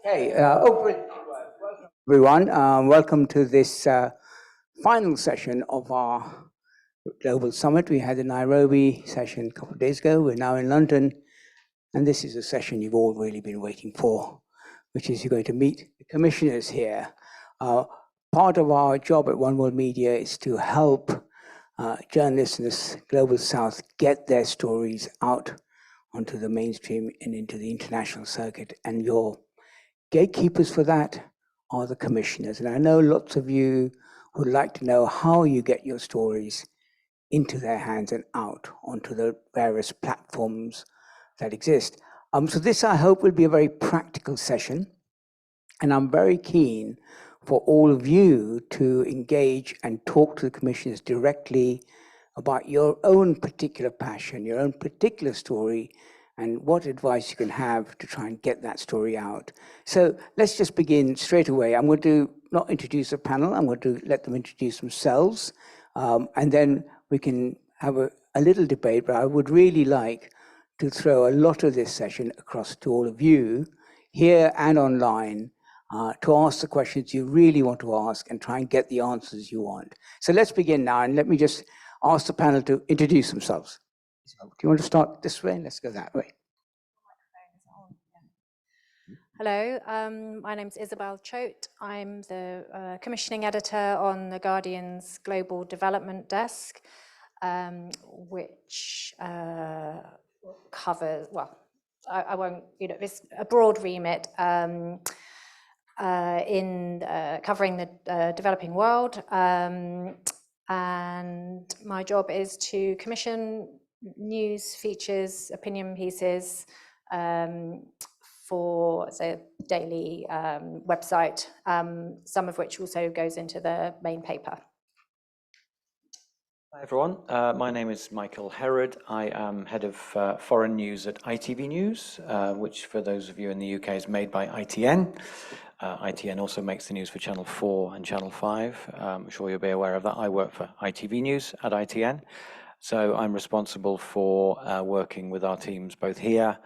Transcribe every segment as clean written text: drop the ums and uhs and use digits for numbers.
Okay, everyone. Welcome to this final session of our Global Summit. We had the Nairobi session a couple of days ago. We're now in London, and this is a session you've all really been waiting for, which is you're going to meet the commissioners here. Part of our job at One World Media is to help journalists in this Global South get their stories out onto the mainstream and into the international circuit, and your gatekeepers for that are the commissioners. And I know lots of you would like to know how you get your stories into their hands and out onto the various platforms that exist. So this, I hope, will be a very practical session. And I'm very keen for all of you to engage and talk to the commissioners directly about your own particular passion, your own particular story, and what advice you can have to try and get that story out. So let's just begin straight away. I'm going to not introduce a panel. I'm going to let them introduce themselves. And then we can have a little debate, but I would really like to throw a lot of this session across to all of you here and online to ask the questions you really want to ask and try and get the answers you want. So let's begin now, and let me just ask the panel to introduce themselves. Do you want to start this way? Let's go that way. Hello, my name's Isabel Choat. I'm the commissioning editor on The Guardian's Global Development Desk, which covers, well, I won't, it's a broad remit in covering the developing world. And my job is to commission news, features, opinion pieces for a daily website, some of which also goes into the main paper. Hi everyone, my name is Michael Herrod. I am head of foreign news at ITV News, which for those of you in the UK is made by ITN. ITN also makes the news for Channel 4 and Channel 5. I'm sure you'll be aware of that. I work for ITV News at ITN. So I'm responsible for working with our teams both here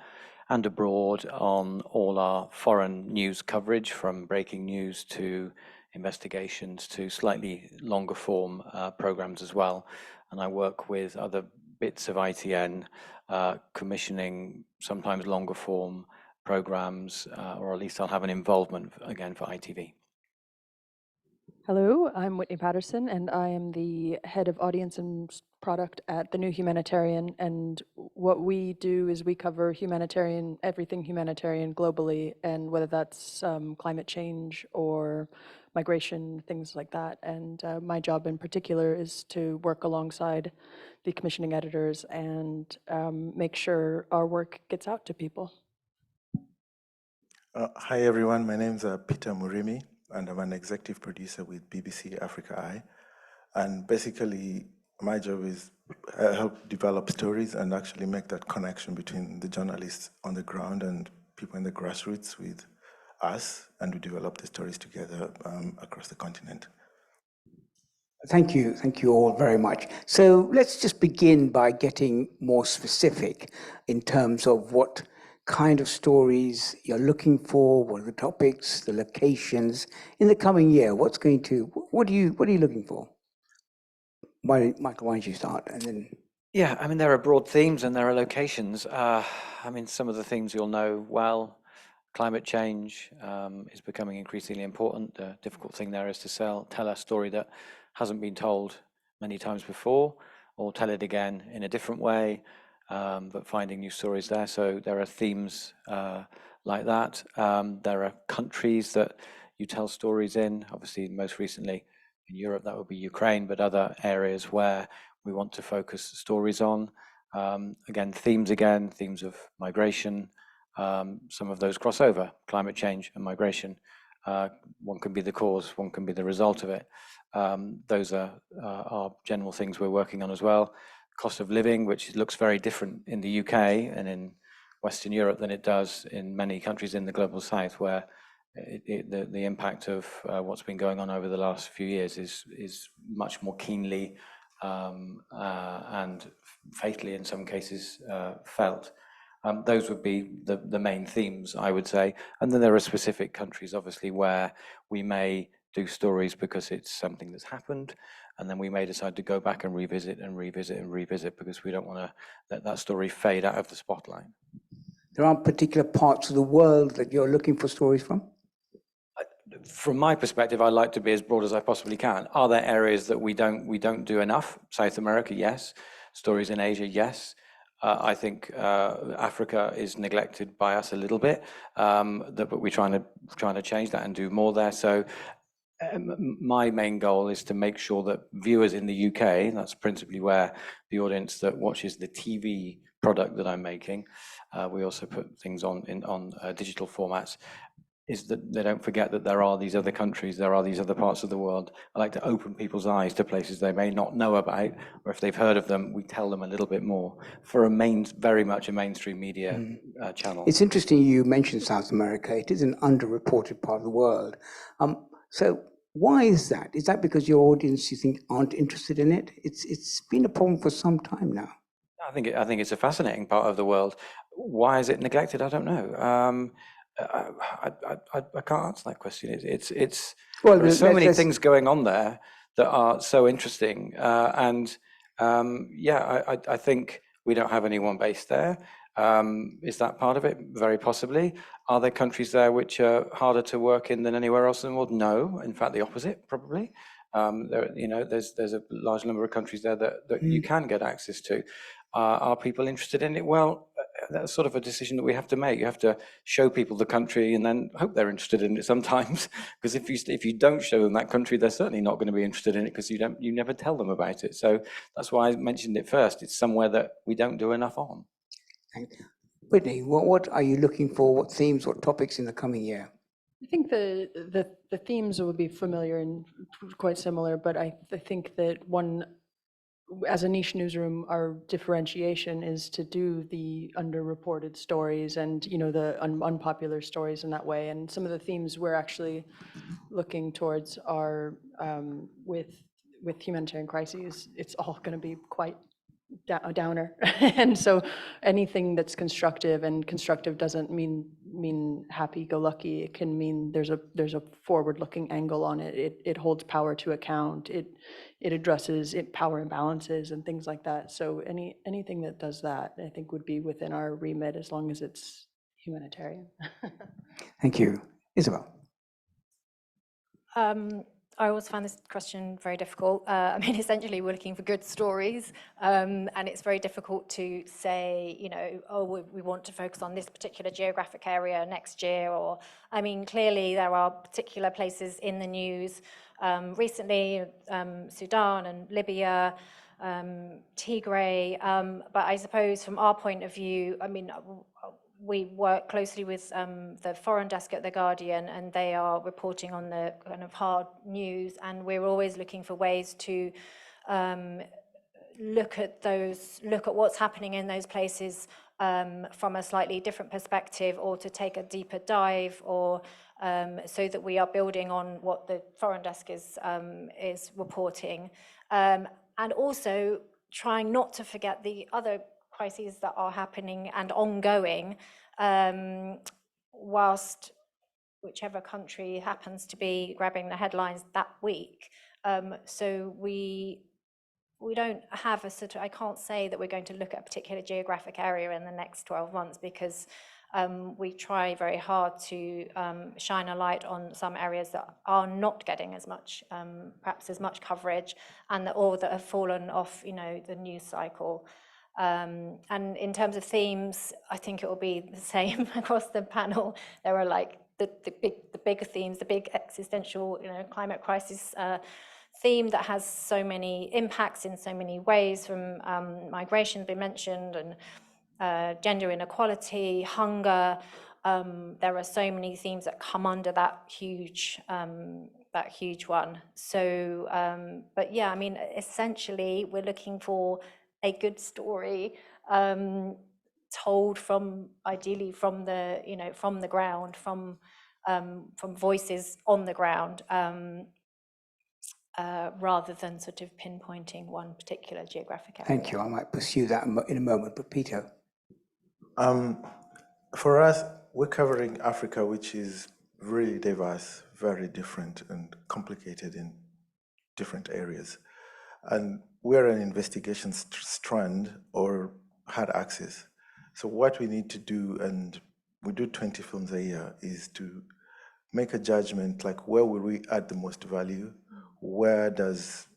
and abroad on all our foreign news coverage, from breaking news to investigations to slightly longer form programs as well. And I work with other bits of ITN, commissioning sometimes longer form programs, or at least I'll have an involvement again for ITV. Hello, I'm Whitney Patterson, and I am the head of audience and product at the New Humanitarian. And what we do is we cover humanitarian, everything humanitarian globally, and whether that's climate change or migration, things like that. And my job in particular is to work alongside the commissioning editors and make sure our work gets out to people. Hi everyone, my name is Peter Murimi, and I'm an executive producer with BBC Africa Eye. And basically, my job is help develop stories and actually make that connection between the journalists on the ground and people in the grassroots with us, and we develop the stories together across the continent. Thank you all very much. So let's just begin by getting more specific in terms of what kind of stories you're looking for, what are the topics, the locations in the coming year. What are you looking for? Michael, why don't you start, and then? Yeah, I mean, there are broad themes and there are locations. I mean, some of the things you'll know well. Climate change is becoming increasingly important. The difficult thing there is to tell a story that hasn't been told many times before, or tell it again in a different way, but finding new stories there. So there are themes like that. There are countries that you tell stories in. Obviously, most recently in Europe, that would be Ukraine, but other areas where we want to focus stories on. Themes of migration. Some of those cross over, climate change and migration. One can be the cause, one can be the result of it. Those are general things we're working on as well. Cost of living, which looks very different in the UK and in Western Europe than it does in many countries in the global south, where the impact of what's been going on over the last few years is much more keenly and fatally in some cases felt. Those would be the main themes, I would say. And then there are specific countries, obviously, where we may do stories because it's something that's happened, and then we may decide to go back and revisit and revisit and revisit because we don't want to let that story fade out of the spotlight. There are particular parts of the world that you're looking for stories from? From my perspective, I like to be as broad as I possibly can. Are there areas that we don't do enough? South America, yes. Stories in Asia, yes. I think Africa is neglected by us a little bit, but we're trying to change that and do more there. So my main goal is to make sure that viewers in the UK, that's principally where the audience that watches the TV product that I'm making, we also put things on digital formats, is that they don't forget that there are these other countries, there are these other parts of the world. I like to open people's eyes to places they may not know about, or if they've heard of them, we tell them a little bit more for very much a mainstream media channel. It's interesting you mentioned South America. It is an underreported part of the world. So why is that? Is that because your audience, you think, aren't interested in it? It's been a problem for some time now. I think it's a fascinating part of the world. Why is it neglected? I don't know. I can't answer that question. Well, there are so many things going on there that are so interesting, and I think we don't have anyone based there. Is that part of it? Very possibly. Are there countries there which are harder to work in than anywhere else in the world? No, in fact, the opposite, probably. There's a large number of countries there that you can get access to. Are people interested in it? Well, that's sort of a decision that we have to make. You have to show people the country and then hope they're interested in it sometimes. Because if you don't show them that country, they're certainly not going to be interested in it because you never tell them about it. So that's why I mentioned it first. It's somewhere that we don't do enough on. Thank you. Whitney, what are you looking for? What themes, what topics in the coming year? I think the themes will be familiar and quite similar, but I think that as a niche newsroom, our differentiation is to do the underreported stories and the unpopular stories in that way. And some of the themes we're actually looking towards are with humanitarian crises. It's all going to be quite a downer, and so anything that's constructive, and constructive doesn't mean happy-go-lucky. It can mean there's a forward-looking angle on it. It holds power to account. It addresses power imbalances and things like that. So anything that does that, I think, would be within our remit as long as it's humanitarian. Thank you, Isabel. I always find this question very difficult. Essentially, we're looking for good stories, and it's very difficult to say, we want to focus on this particular geographic area next year, or, clearly there are particular places in the news recently, Sudan and Libya, Tigray, but I suppose from our point of view, we work closely with the foreign desk at The Guardian, and they are reporting on the kind of hard news, and we're always looking for ways to look at what's happening in those places from a slightly different perspective, or to take a deeper dive, or so that we are building on what the foreign desk is reporting, and also trying not to forget the other crises that are happening and ongoing, whilst whichever country happens to be grabbing the headlines that week. So we don't have a sort of, I can't say that we're going to look at a particular geographic area in the next 12 months, because we try very hard to shine a light on some areas that are not getting as much, perhaps as much coverage, or that have fallen off, the news cycle. And in terms of themes, I think it will be the same across the panel. There are like the bigger themes, the big existential, climate crisis theme that has so many impacts in so many ways, from migration been mentioned, and gender inequality, hunger. There are so many themes that come under that huge one. So, but yeah, essentially, we're looking for a good story told ideally from the ground, from voices on the ground, rather than sort of pinpointing one particular geographic area. Thank you. I might pursue that in a moment, but Peter. For us, we're covering Africa, which is really diverse, very different and complicated in different areas. And we're an investigation strand or hard access. So what we need to do, and we do 20 films a year, is to make a judgment, like where will we add the most value? Where is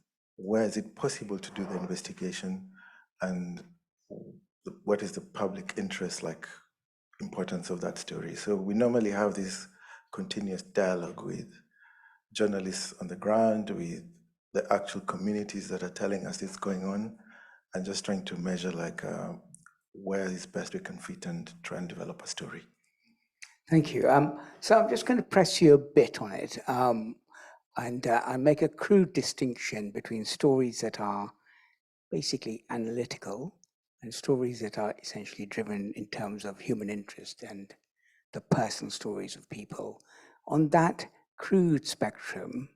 it possible to do the investigation? And what is the public interest, like importance of that story? So we normally have this continuous dialogue with journalists on the ground, with the actual communities that are telling us this going on, and just trying to measure like where is best we can fit and try and develop a story. Thank you. So I'm just going to press you a bit on it, and I make a crude distinction between stories that are basically analytical and stories that are essentially driven in terms of human interest and the personal stories of people. On that crude spectrum,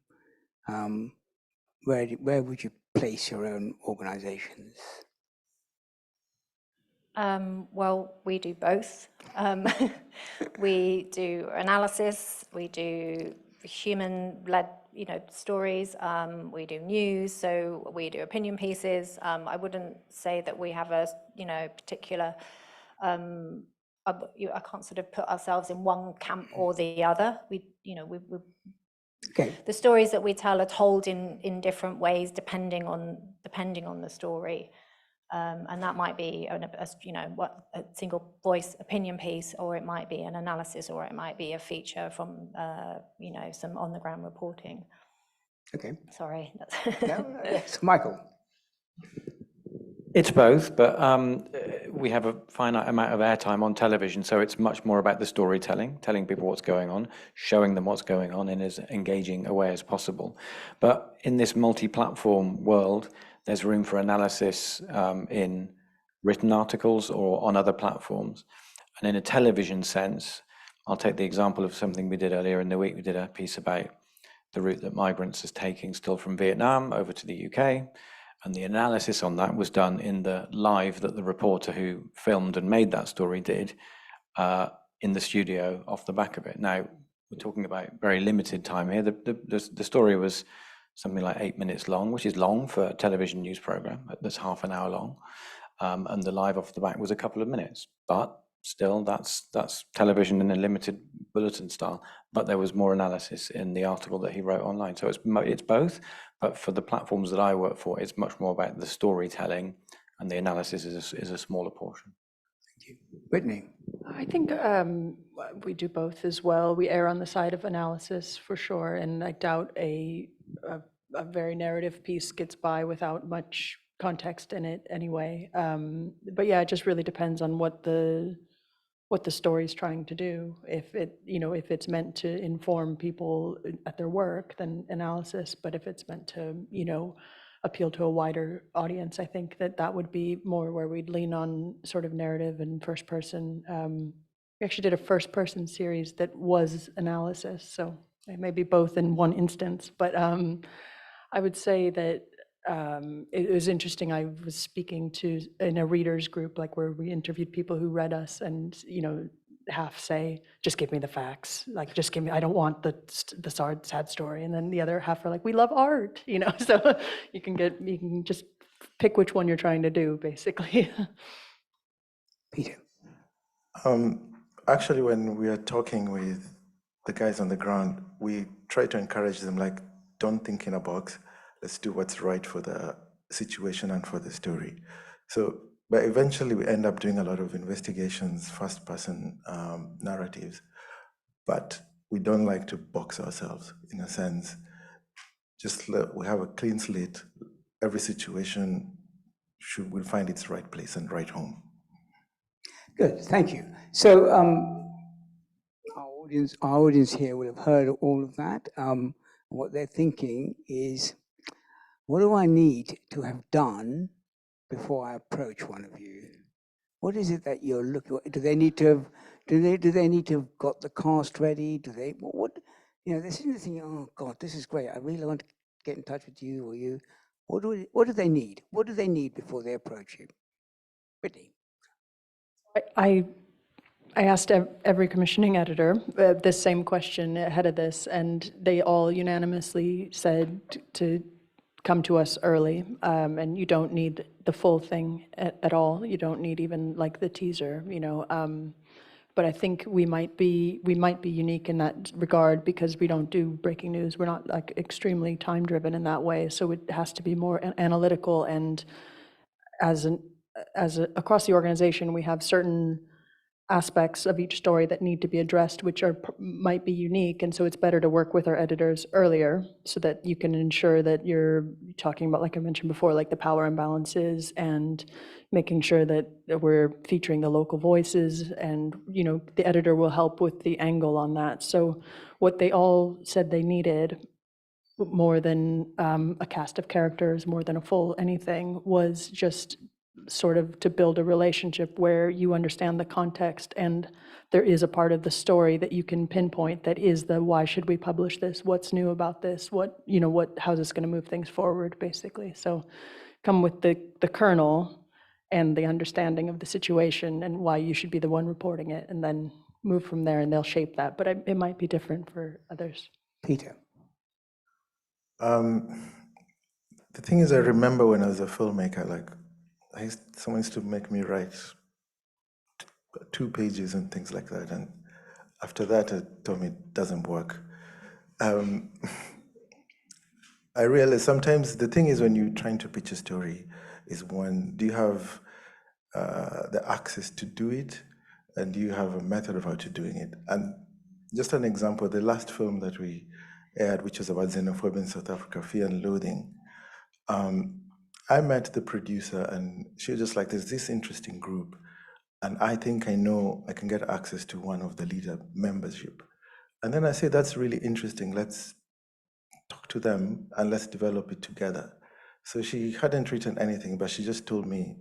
where would you place your own organizations? Well, we do both. We do analysis, we do human-led, stories. We do news, so we do opinion pieces. I wouldn't say that we have a, particular. I can't sort of put ourselves in one camp or the other. Okay. The stories that we tell are told in different ways depending on the story. And that might be a single voice opinion piece, or it might be an analysis, or it might be a feature from some on the ground reporting. Okay. Sorry. No, yes, Michael. It's both, but we have a finite amount of airtime on television, so it's much more about the storytelling, telling people what's going on, showing them what's going on in as engaging a way as possible. But in this multi-platform world, there's room for analysis in written articles or on other platforms. And in a television sense, I'll take the example of something we did earlier in the week. We did a piece about the route that migrants are taking still from Vietnam over to the UK. And the analysis on that was done in the live that the reporter who filmed and made that story did in the studio off the back of it. Now, we're talking about very limited time here. The story was something like 8 minutes long, which is long for a television news program. That's half an hour long. And the live off the back was a couple of minutes. But still, that's television in a limited bulletin style. But there was more analysis in the article that he wrote online. So it's both. But for the platforms that I work for, it's much more about the storytelling, and the analysis is a smaller portion. Thank you. Whitney. I think we do both as well. We err on the side of analysis for sure, and I doubt a very narrative piece gets by without much context in it anyway. But yeah, it just really depends on what the story's trying to do. If it's meant to inform people at their work, then analysis. But if it's meant to, appeal to a wider audience, I think that would be more where we'd lean on sort of narrative and first person. We actually did a first person series that was analysis, so maybe both in one instance. But I would say that it was interesting. I was speaking in a readers group, like where we interviewed people who read us, and half say, just give me the facts, like just give me, I don't want the sad story, and then the other half are like, we love art, so you can just pick which one you're trying to do, basically. Peter. Actually, when we are talking with the guys on the ground, we try to encourage them, like, don't think in a box. Let's do what's right for the situation and for the story. So, but eventually we end up doing a lot of investigations, first-person narratives, but we don't like to box ourselves, in a sense. Just we have a clean slate. Every situation will find its right place and right home. Good, thank you. So our audience here will have heard all of that. What they're thinking is, what do I need to have done before I approach one of you? What is it that you're looking for? Do they need to have got the cast ready? Do they what this is the thing, oh God, this is great. I really want to get in touch with you or you. What do they need? What do they need before they approach you? Whitney. I asked every commissioning editor this same question ahead of this, and they all unanimously said to come to us early, and you don't need the full thing at all. You don't need even like the teaser, you know. But I think we might be unique in that regard because we don't do breaking news. We're not like extremely time driven in that way. So it has to be more analytical, and across the organization, we have certain aspects of each story that need to be addressed, which might be unique. And so it's better to work with our editors earlier so that you can ensure that you're talking about, like I mentioned before, like the power imbalances and making sure that we're featuring the local voices, and, you know, the editor will help with the angle on that. So what they all said they needed, more than a cast of characters, more than a full anything, was just sort of to build a relationship where you understand the context and there is a part of the story that you can pinpoint that is the why should we publish this, what's new about this, what, you know, what, how's this going to move things forward, basically. So come with the kernel and the understanding of the situation and why you should be the one reporting it, and then move from there, and they'll shape that. But it might be different for others. Peter. The thing is, I remember when I was a filmmaker, like someone used to make me write 2 pages and things like that, and after that, it told me it doesn't work. I realized sometimes the thing is when you're trying to pitch a story is one, do you have the access to do it, and do you have a method of how to doing it? And just an example, the last film that we aired, which was about xenophobia in South Africa, Fear and Loathing, I met the producer and she was just like, there's this interesting group, and I think I know I can get access to one of the leader membership. And then I said, that's really interesting. Let's talk to them and let's develop it together. So she hadn't written anything, but she just told me,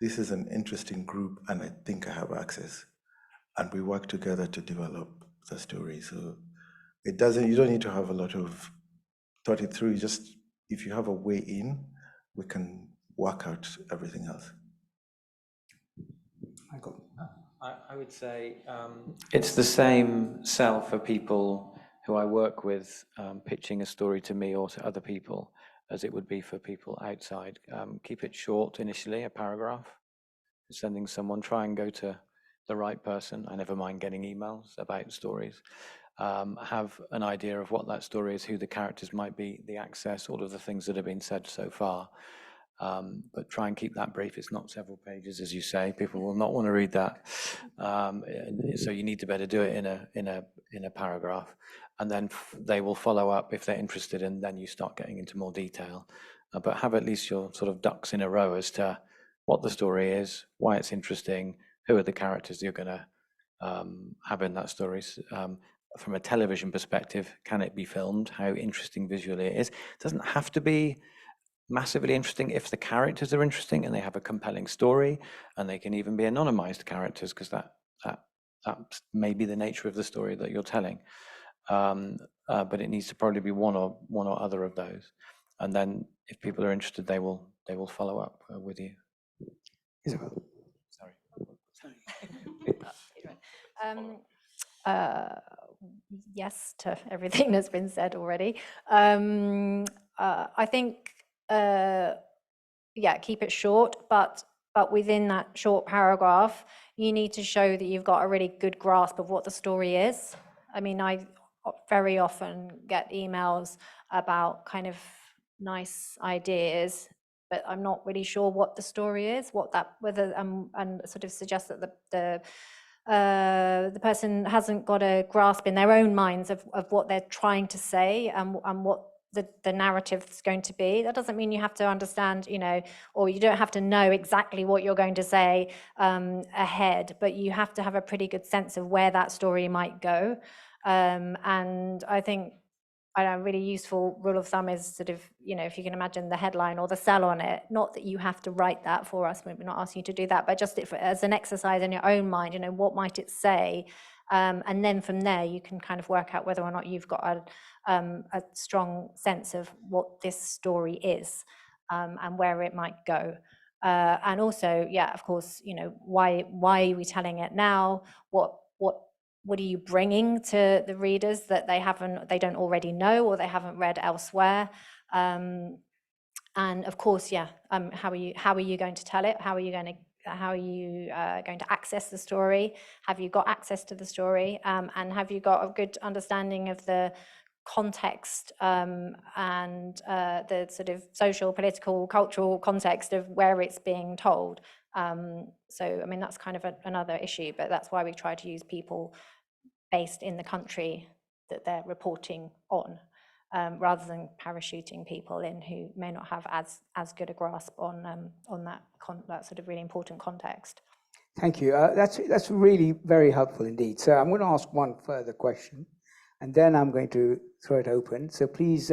this is an interesting group and I think I have access. And we work together to develop the story. So you don't need to have a lot of thought it through. Just, if you have a way in, we can work out everything else. Michael. I would say it's the same sell for people who I work with pitching a story to me or to other people as it would be for people outside. Keep it short initially, a paragraph. Sending someone, try and go to the right person. I never mind getting emails about stories. Have an idea of what that story is, who the characters might be, the access, all of the things that have been said so far. But try and keep that brief. It's not several pages, as you say. People will not want to read that. So you need to better do it in a paragraph, and then they will follow up if they're interested, and then you start getting into more detail. But have at least your sort of ducks in a row as to what the story is, why it's interesting, who are the characters you're going to have in that story. From a television perspective, can it be filmed? How interesting visually it is. It doesn't have to be massively interesting if the characters are interesting and they have a compelling story, and they can even be anonymized characters, because that may be the nature of the story that you're telling. But it needs to probably be one or other of those, and then if people are interested, they will follow up with you. Isabel. Sorry. Yes to everything that's been said already. I think, yeah, keep it short, but within that short paragraph, you need to show that you've got a really good grasp of what the story is. I mean, I very often get emails about kind of nice ideas, but I'm not really sure what the story is, whether and sort of suggest that the person hasn't got a grasp in their own minds of what they're trying to say and what the narrative is going to be. That doesn't mean you have to understand, you know, or you don't have to know exactly what you're going to say ahead, but you have to have a pretty good sense of where that story might go. And I think a really useful rule of thumb is sort of, you know, if you can imagine the headline or the cell on it, not that you have to write that for us, we're not asking you to do that, but just as an exercise in your own mind, you know, what might it say? And then from there, you can kind of work out whether or not you've got a strong sense of what this story is and where it might go. And also, yeah, of course, you know, why are we telling it now? What are you bringing to the readers that they don't already know or they haven't read elsewhere? And of course, yeah, how are you going to tell it? How are you going to access the story? Have you got access to the story? And have you got a good understanding of the context and the sort of social, political, cultural context of where it's being told? So, I mean, that's kind of another issue, but that's why we try to use people based in the country that they're reporting on, rather than parachuting people in who may not have as good a grasp on that sort of really important context. Thank you. That's really very helpful indeed. So I'm going to ask one further question, and then I'm going to throw it open. So please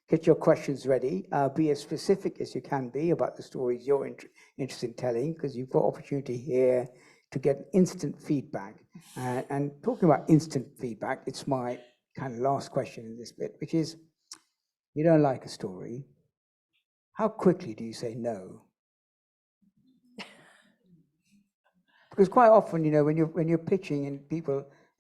get your questions ready. Be as specific as you can be about the stories you're interested in telling, because you've got opportunity here to get instant feedback. And talking about instant feedback, it's my kind of last question in this bit, which is, you don't like a story. How quickly do you say no? Because quite often, you know, when you're pitching and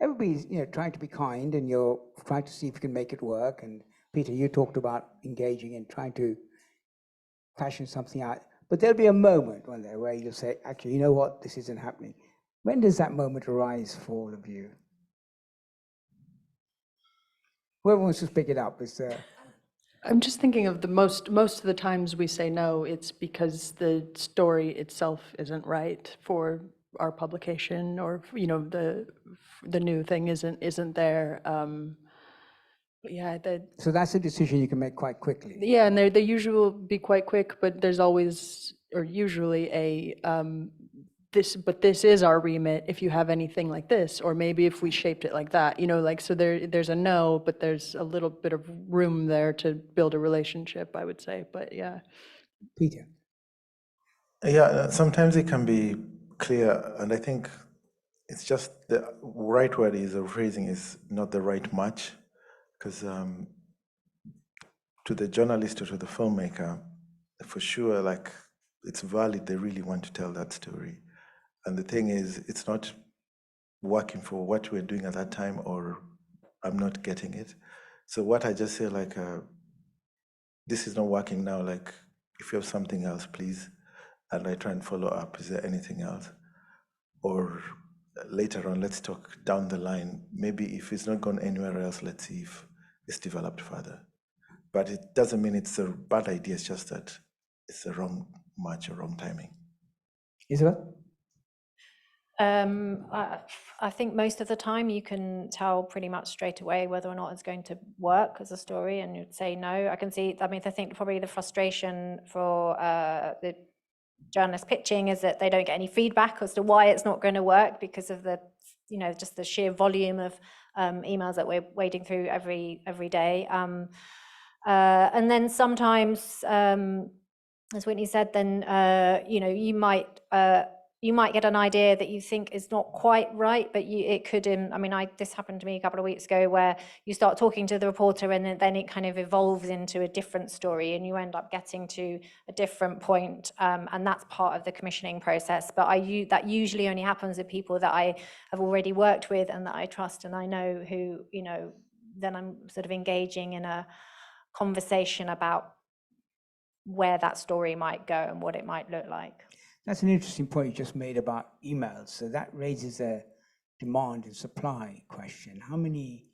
everybody's, you know, trying to be kind and you're trying to see if you can make it work. And Peter, you talked about engaging and trying to fashion something out. But there'll be a moment where you'll say, actually, you know what, this isn't happening. When does that moment arise for all of you? Whoever wants to pick it up is I'm just thinking of most of the times we say no, it's because the story itself isn't right for our publication, or, you know, the new thing isn't there. Yeah, so that's a decision you can make quite quickly. Yeah, and they usually will be quite quick, but there's always, or usually, this is our remit if you have anything like this, or maybe if we shaped it like that, you know, like, so there's a no, but there's a little bit of room there to build a relationship, I would say, but yeah. Peter. Yeah, sometimes it can be clear, and I think it's just the right word is, or phrasing is not the right match, because to the journalist or to the filmmaker, for sure, like, it's valid, they really want to tell that story. And the thing is, it's not working for what we're doing at that time, or I'm not getting it. So what I just say, like, this is not working now, like, if you have something else, please. And I try and follow up, is there anything else? Or later on, let's talk down the line. Maybe if it's not gone anywhere else, let's see if it's developed further. But it doesn't mean it's a bad idea, it's just that it's the wrong match or wrong timing. Isabel? I think most of the time you can tell pretty much straight away whether or not it's going to work as a story, and you'd say no. I can see, I mean, I think probably the frustration for the journalist pitching is that they don't get any feedback as to why it's not going to work, because of the, you know, just the sheer volume of emails that we're wading through every day. And then sometimes, as Whitney said, then you know, you might get an idea that you think is not quite right, but it could. I mean, this happened to me a couple of weeks ago, where you start talking to the reporter and then it kind of evolves into a different story, and you end up getting to a different point, and that's part of the commissioning process. But that usually only happens with people that I have already worked with and that I trust and I know, who, you know, then I'm sort of engaging in a conversation about where that story might go and what it might look like. That's an interesting point you just made about emails. So that raises a demand and supply question. How many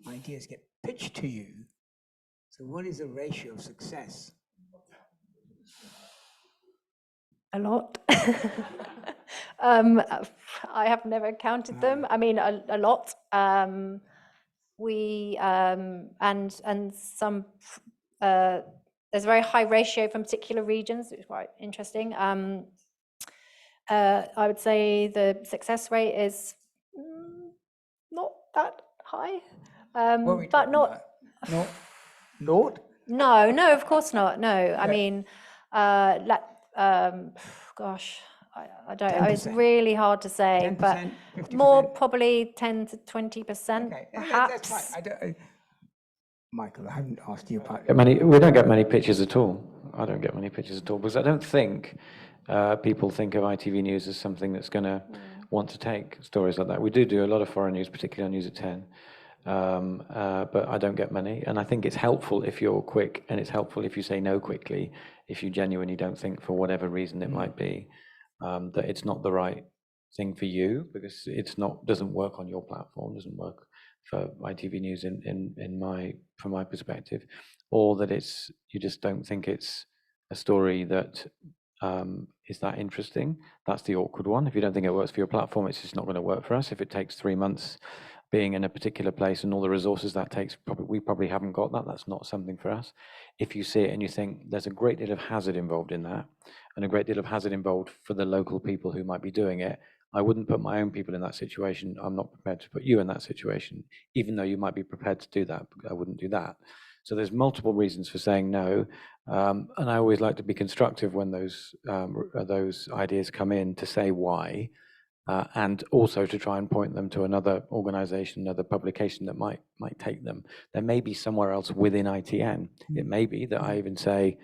ideas get pitched to you? So what is the ratio of success? A lot. I have never counted them. I mean, a lot. We and some. There's a very high ratio from particular regions, which is quite interesting. I would say the success rate is not that high, but not. Naught? No, of course not. No, I mean, gosh, I don't. 10%. It's really hard to say, 10%, but 50%? more probably 10 to 20%, Okay, perhaps. that's fine. Michael, I haven't asked you about. We don't get many pitches at all. I don't get many pitches at all, because I don't think people think of ITV News as something that's going to want to take stories like that. We do a lot of foreign news, particularly on News at 10, but I don't get many. And I think it's helpful if you're quick, and it's helpful if you say no quickly, if you genuinely don't think, for whatever reason it might be, that it's not the right thing for you, because it's not, doesn't work on your platform, doesn't work for ITV News from my perspective, or that it's, you just don't think it's a story that is that interesting. That's the awkward one. If you don't think it works for your platform, it's just not going to work for us. If it takes 3 months being in a particular place and all the resources that takes, we probably haven't got that. That's not something for us. If you see it and you think there's a great deal of hazard involved in that, and a great deal of hazard involved for the local people who might be doing it, I wouldn't put my own people in that situation. I'm not prepared to put you in that situation, even though you might be prepared to do that. I wouldn't do that. So there's multiple reasons for saying no, and I always like to be constructive when those ideas come in, to say why, and also to try and point them to another organization, another publication that might take them. There may be somewhere else within ITN. It may be that I even say,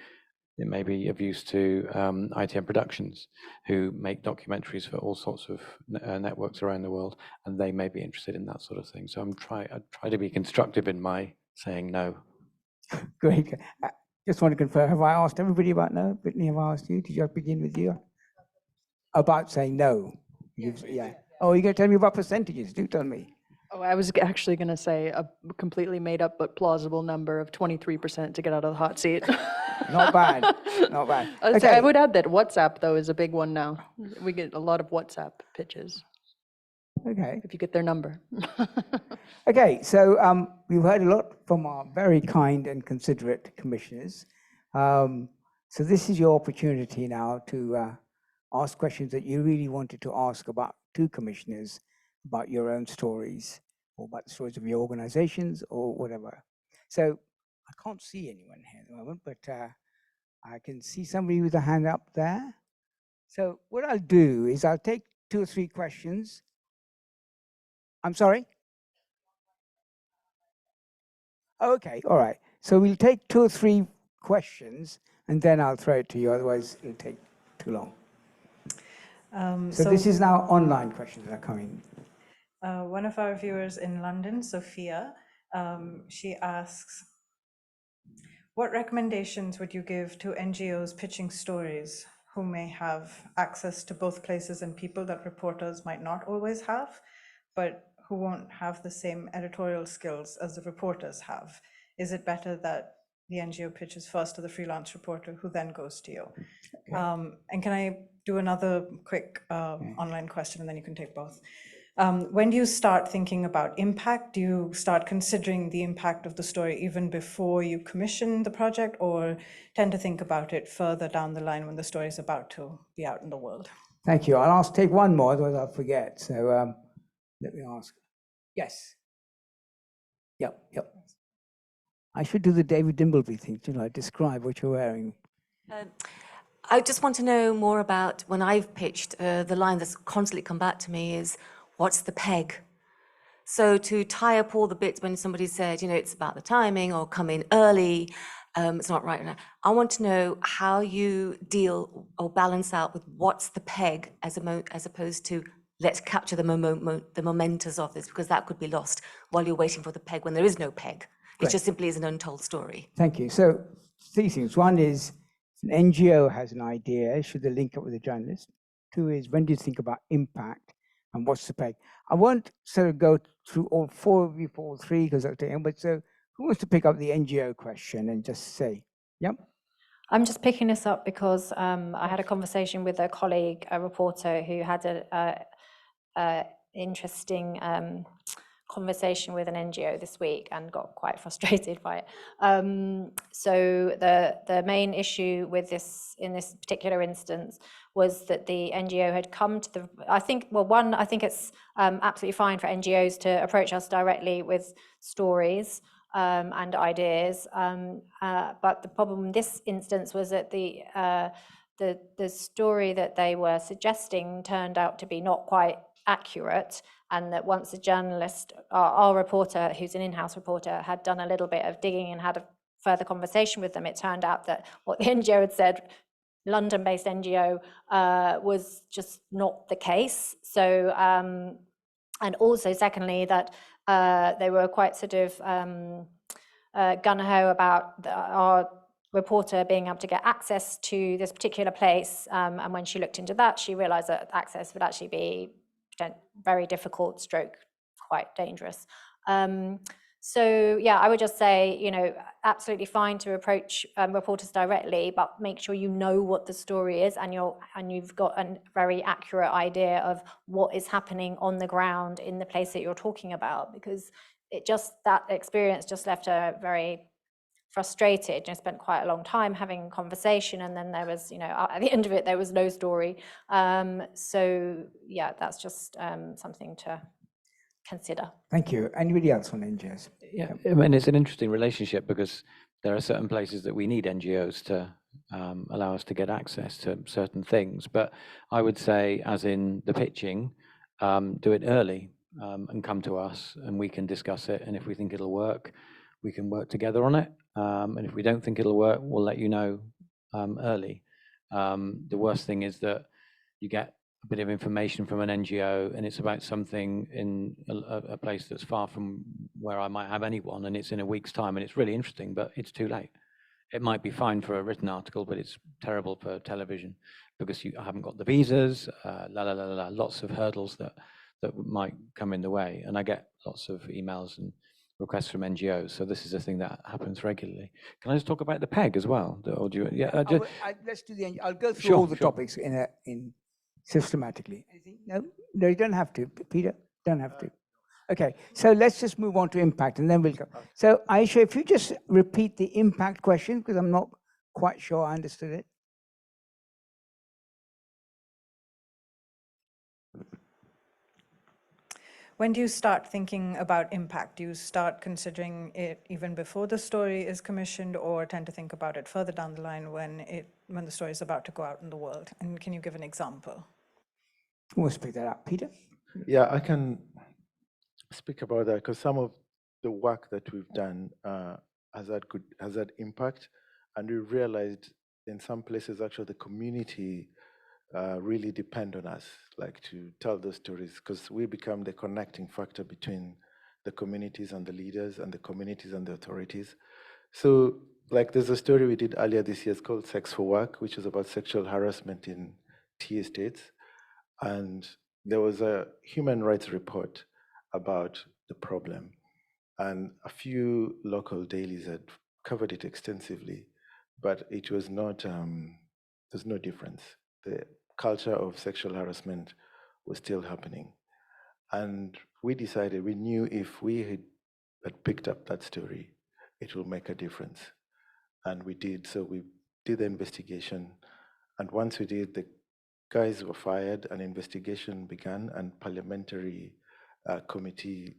it may be of use to ITN Productions, who make documentaries for all sorts of networks around the world, and they may be interested in that sort of thing. So I try to be constructive in my saying no. Great. I just want to confirm, have I asked everybody about no? Whitney, have I asked you? Did I begin with you? About saying no? Yeah. Oh, you're going to tell me about percentages? Do tell me. Oh, I was actually going to say a completely made up but plausible number of 23% to get out of the hot seat. Not bad, not bad. Okay. I would add that WhatsApp, though, is a big one now. We get a lot of WhatsApp pitches. Okay. If you get their number. Okay, so we've heard a lot from our very kind and considerate commissioners. So this is your opportunity now to ask questions that you really wanted to ask about two commissioners, about your own stories, or about the stories of your organizations, or whatever. So I can't see anyone here at the moment, but I can see somebody with a hand up there. So what I'll do is I'll take 2 or 3 questions. I'm sorry? Okay, all right. So we'll take 2 or 3 questions, and then I'll throw it to you, otherwise it'll take too long. So this is now online questions that are coming. One of our viewers in London, Sophia, she asks, what recommendations would you give to NGOs pitching stories who may have access to both places and people that reporters might not always have, but who won't have the same editorial skills as the reporters have? Is it better that the NGO pitches first to the freelance reporter who then goes to you? Okay. And can I do another quick online question, and then you can take both? When do you start thinking about impact? Do you start considering the impact of the story even before you commission the project, or tend to think about it further down the line when the story is about to be out in the world? Thank you. I'll take one more, otherwise I'll forget. So let me ask. Yes. Yep. I should do the David Dimbleby thing, shouldn't I? Describe what you're wearing. I just want to know more about, when I've pitched, the line that's constantly come back to me is, what's the peg? So to tie up all the bits when somebody said, it's about the timing or come in early, it's not right now. I want to know how you deal or balance out with what's the peg as opposed to let's capture the momentous of this, because that could be lost while you're waiting for the peg when there is no peg. It just simply is an untold story. Thank you. So 3 things. One is, an NGO has an idea, should they link up with a journalist? 2 is, when do you think about impact, and what's the peg? I won't sort of go through all 4 of you for all 3, because that's the end, but so who wants to pick up the NGO question and just say, yep? I'm just picking this up because I had a conversation with a colleague, a reporter, who had a interesting conversation with an NGO this week and got quite frustrated by it. So the main issue with this, in this particular instance, was that the NGO had come to the, I think it's absolutely fine for NGOs to approach us directly with stories and ideas, but the problem in this instance was that the story that they were suggesting turned out to be not quite accurate, and that once a journalist, our reporter, who's an in-house reporter, had done a little bit of digging and had further conversation with them, it turned out that what the NGO had said, London-based NGO, was just not the case. So, and also secondly, that they were quite sort of gung-ho about our reporter being able to get access to this particular place. And when she looked into that, she realized that access would actually be very difficult, stroke, quite dangerous. So yeah, I would just say, you know, absolutely fine to approach reporters directly, but make sure you know what the story is and you've got a very accurate idea of what is happening on the ground in the place that you're talking about, because that experience just left her very frustrated. You know, spent quite a long time having a conversation, and then there was, you know, at the end of it, there was no story. So yeah, that's just something to consider. Thank you. Anybody else on NGOs? Yeah, I mean, it's an interesting relationship because there are certain places that we need NGOs to allow us to get access to certain things. But I would say, as in the pitching, do it early and come to us and we can discuss it. And if we think it'll work, we can work together on it. And if we don't think it'll work, we'll let you know early. The worst thing is that you get a bit of information from an NGO and it's about something in a place that's far from where I might have anyone, and it's in a week's time and it's really interesting, but it's too late. It might be fine for a written article, but it's terrible for television because you haven't got the visas, lots of hurdles that might come in the way. And I get lots of emails and requests from NGOs, so this is a thing that happens regularly. Can I just talk about the PEG as well? Or do you, yeah, let's do the. I'll go through all the topics in systematically. No, you don't have to, Peter. Don't have to. Okay, so let's just move on to impact, and then we'll go. So, Aisha, if you just repeat the impact question, because I'm not quite sure I understood it. When do you start thinking about impact? Do you start considering it even before the story is commissioned, or tend to think about it further down the line when the story is about to go out in the world? And can you give an example? We'll speak that up, Peter. Yeah, I can speak about that because some of the work that we've done has had impact, and we realized in some places actually the community really depend on us, like to tell those stories, because we become the connecting factor between the communities and the leaders and the communities and the authorities. So like there's a story we did earlier this year, it's called Sex for Work, which is about sexual harassment in tea estates. And there was a human rights report about the problem. And a few local dailies had covered it extensively, but it was not, there's no difference. The culture of sexual harassment was still happening. And we decided, we knew if we had picked up that story, it will make a difference. And we did. So we did the investigation. And once we did, the guys were fired, an investigation began, and parliamentary committee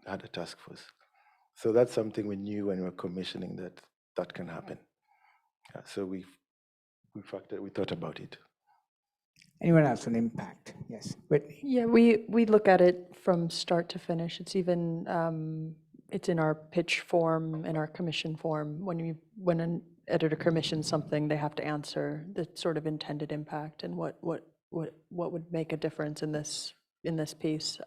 had a task force. So that's something we knew when we were commissioning that can happen. So we thought about it. Anyone else on impact? Yes, Whitney. Yeah, we look at it from start to finish. It's even it's in our pitch form, in our commission form. When an editor commissions something, they have to answer the sort of intended impact and what would make a difference in this piece.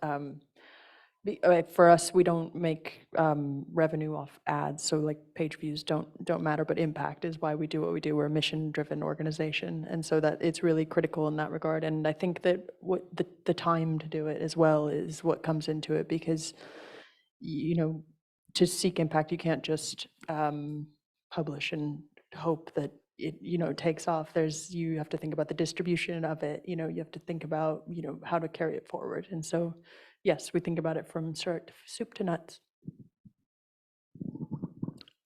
For us, we don't make revenue off ads, so like page views don't matter, but impact is why we do what we do. We're a mission-driven organization, and so that it's really critical in that regard. And I think that what the time to do it as well is what comes into it, because to seek impact, you can't just publish and hope that it takes off. You have to think about the distribution of it. You have to think about how to carry it forward. And so, yes, we think about it from soup to nuts.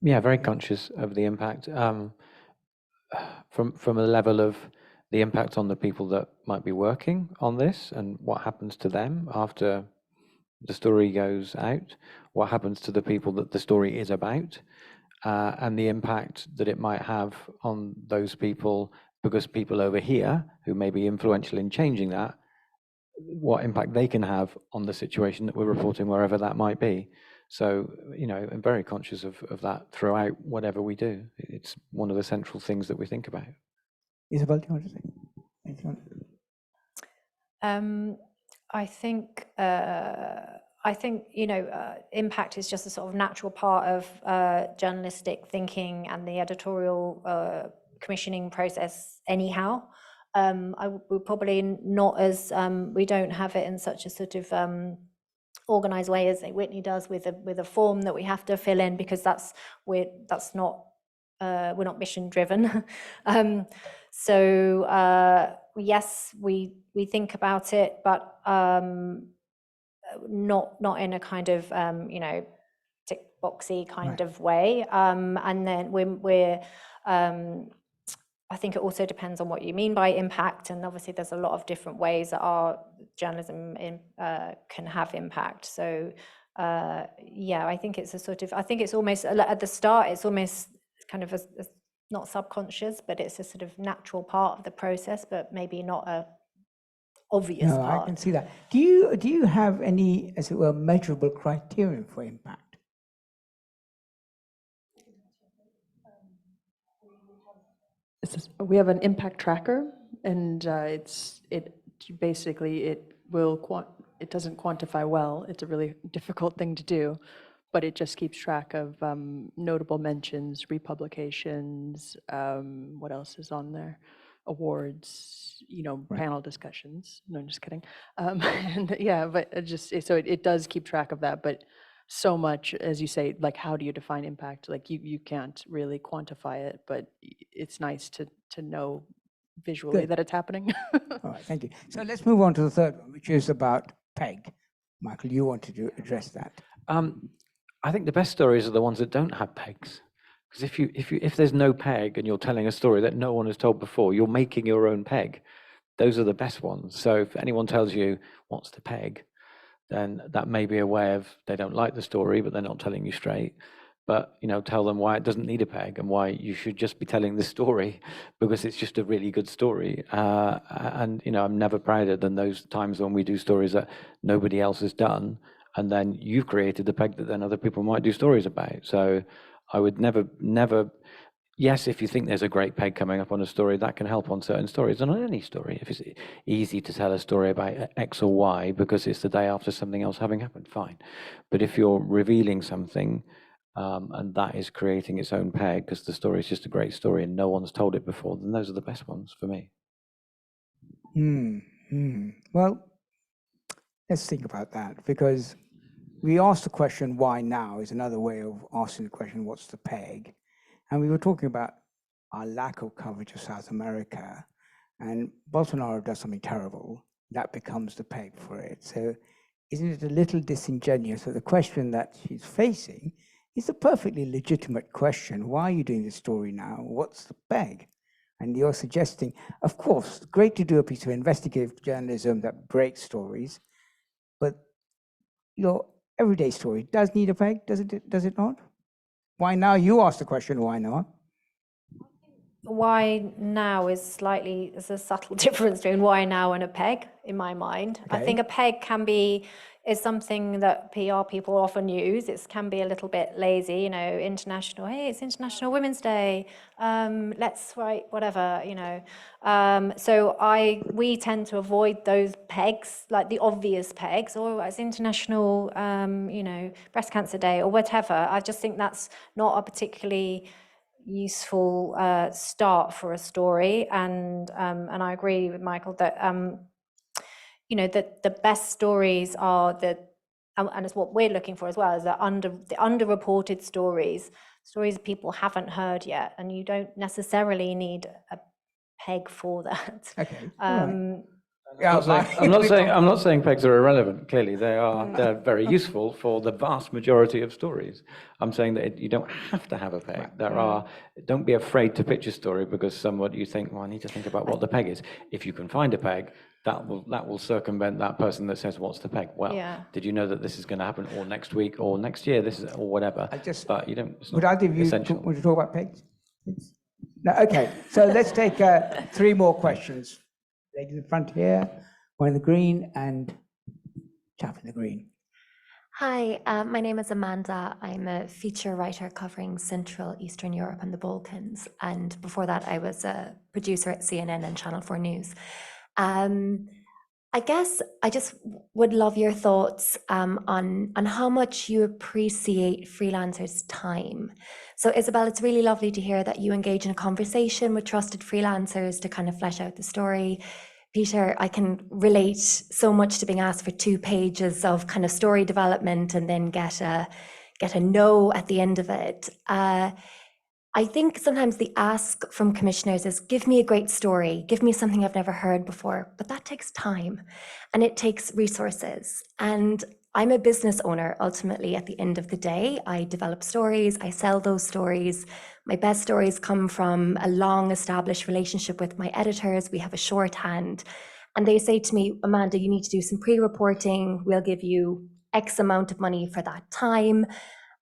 Yeah, very conscious of the impact. From a level of the impact on the people that might be working on this and what happens to them after the story goes out, what happens to the people that the story is about, and the impact that it might have on those people, because people over here who may be influential in changing that, what impact they can have on the situation that we're reporting, wherever that might be. So, I'm very conscious of that throughout whatever we do. It's one of the central things that we think about. Isabel, do you want to say anything? I think impact is just a sort of natural part of journalistic thinking and the editorial commissioning process anyhow. We're probably not as we don't have it in such a sort of organized way as Whitney does with a form that we have to fill in, because we're not mission driven. Yes, we think about it, but not in a kind of tick boxy kind of way. And then we're I think it also depends on what you mean by impact, and obviously there's a lot of different ways that our journalism can have impact. So yeah, I think it's almost at the start, it's almost kind of not subconscious, but it's a sort of natural part of the process, but maybe not a obvious part. I can see that. Do you have any, as it were, measurable criterion for impact? We have an impact tracker, and it doesn't quantify well. It's a really difficult thing to do, but it just keeps track of notable mentions, republications, what else is on there? Awards, panel discussions. No, I'm just kidding. And yeah, but it does keep track of that, but so much, as you say, like, how do you define impact? Like, you can't really quantify it, but it's nice to know visually that it's happening. All right, thank you. So let's move on to the third one, which is about PEG. Michael, you wanted to address that. I think the best stories are the ones that don't have pegs. Because if there's no peg and you're telling a story that no one has told before, you're making your own peg. Those are the best ones. So if anyone tells you, what's the peg? Then that may be a way of, they don't like the story, but they're not telling you straight. But, tell them why it doesn't need a peg and why you should just be telling the story, because it's just a really good story. And I'm never prouder than those times when we do stories that nobody else has done, and then you've created the peg that then other people might do stories about. So I would never, yes, if you think there's a great peg coming up on a story, that can help on certain stories, and on any story. If it's easy to tell a story about X or Y because it's the day after something else having happened, fine. But if you're revealing something, and that is creating its own peg because the story is just a great story and no one's told it before, then those are the best ones for me. Well, let's think about that, because we asked the question, why now, is another way of asking the question, what's the peg? And we were talking about our lack of coverage of South America, and Bolsonaro does something terrible, that becomes the peg for it. So isn't it a little disingenuous that the question that she's facing is a perfectly legitimate question? Why are you doing this story now? What's the peg? And you're suggesting, of course, great to do a piece of investigative journalism that breaks stories, but your everyday story does need a peg, does it not? Why now? You asked the question, why not? Why now is there's a subtle difference between why now and a peg, in my mind. Okay. I think a peg is something that PR people often use. It can be a little bit lazy, international, hey, it's International Women's Day, let's write whatever, So we tend to avoid those pegs, like the obvious pegs, or it's International, Breast Cancer Day, or whatever. I just think that's not a particularly useful start for a story, and I agree with Michael that that the best stories are and it's what we're looking for as well, is the underreported stories that people haven't heard yet, and you don't necessarily need a peg for that. Okay. I'm not saying pegs are irrelevant. Clearly, they're very useful for the vast majority of stories. I'm saying that you don't have to have a peg. Don't be afraid to pitch a story because you think, well, I need to think about what the peg is. If you can find a peg, that will circumvent that person that says, what's the peg? Well, did you know that this is going to happen, or next week, or next year, or whatever? But you don't. Would either of you want to talk about pegs? No, okay. So let's take 3 more questions. Lady in the front here, one in the green, and chap in the green. Hi, my name is Amanda. I'm a feature writer covering Central Eastern Europe and the Balkans. And before that, I was a producer at CNN and Channel 4 News. I guess I just would love your thoughts on how much you appreciate freelancers' time. So, Isabel, it's really lovely to hear that you engage in a conversation with trusted freelancers to kind of flesh out the story. Peter, I can relate so much to being asked for 2 pages of kind of story development and then get a no at the end of it. I think sometimes the ask from commissioners is, give me a great story, give me something I've never heard before, but that takes time and it takes resources. And I'm a business owner, ultimately, at the end of the day. I develop stories, I sell those stories. My best stories come from a long established relationship with my editors. We have a shorthand. And they say to me, Amanda, you need to do some pre-reporting. We'll give you X amount of money for that time.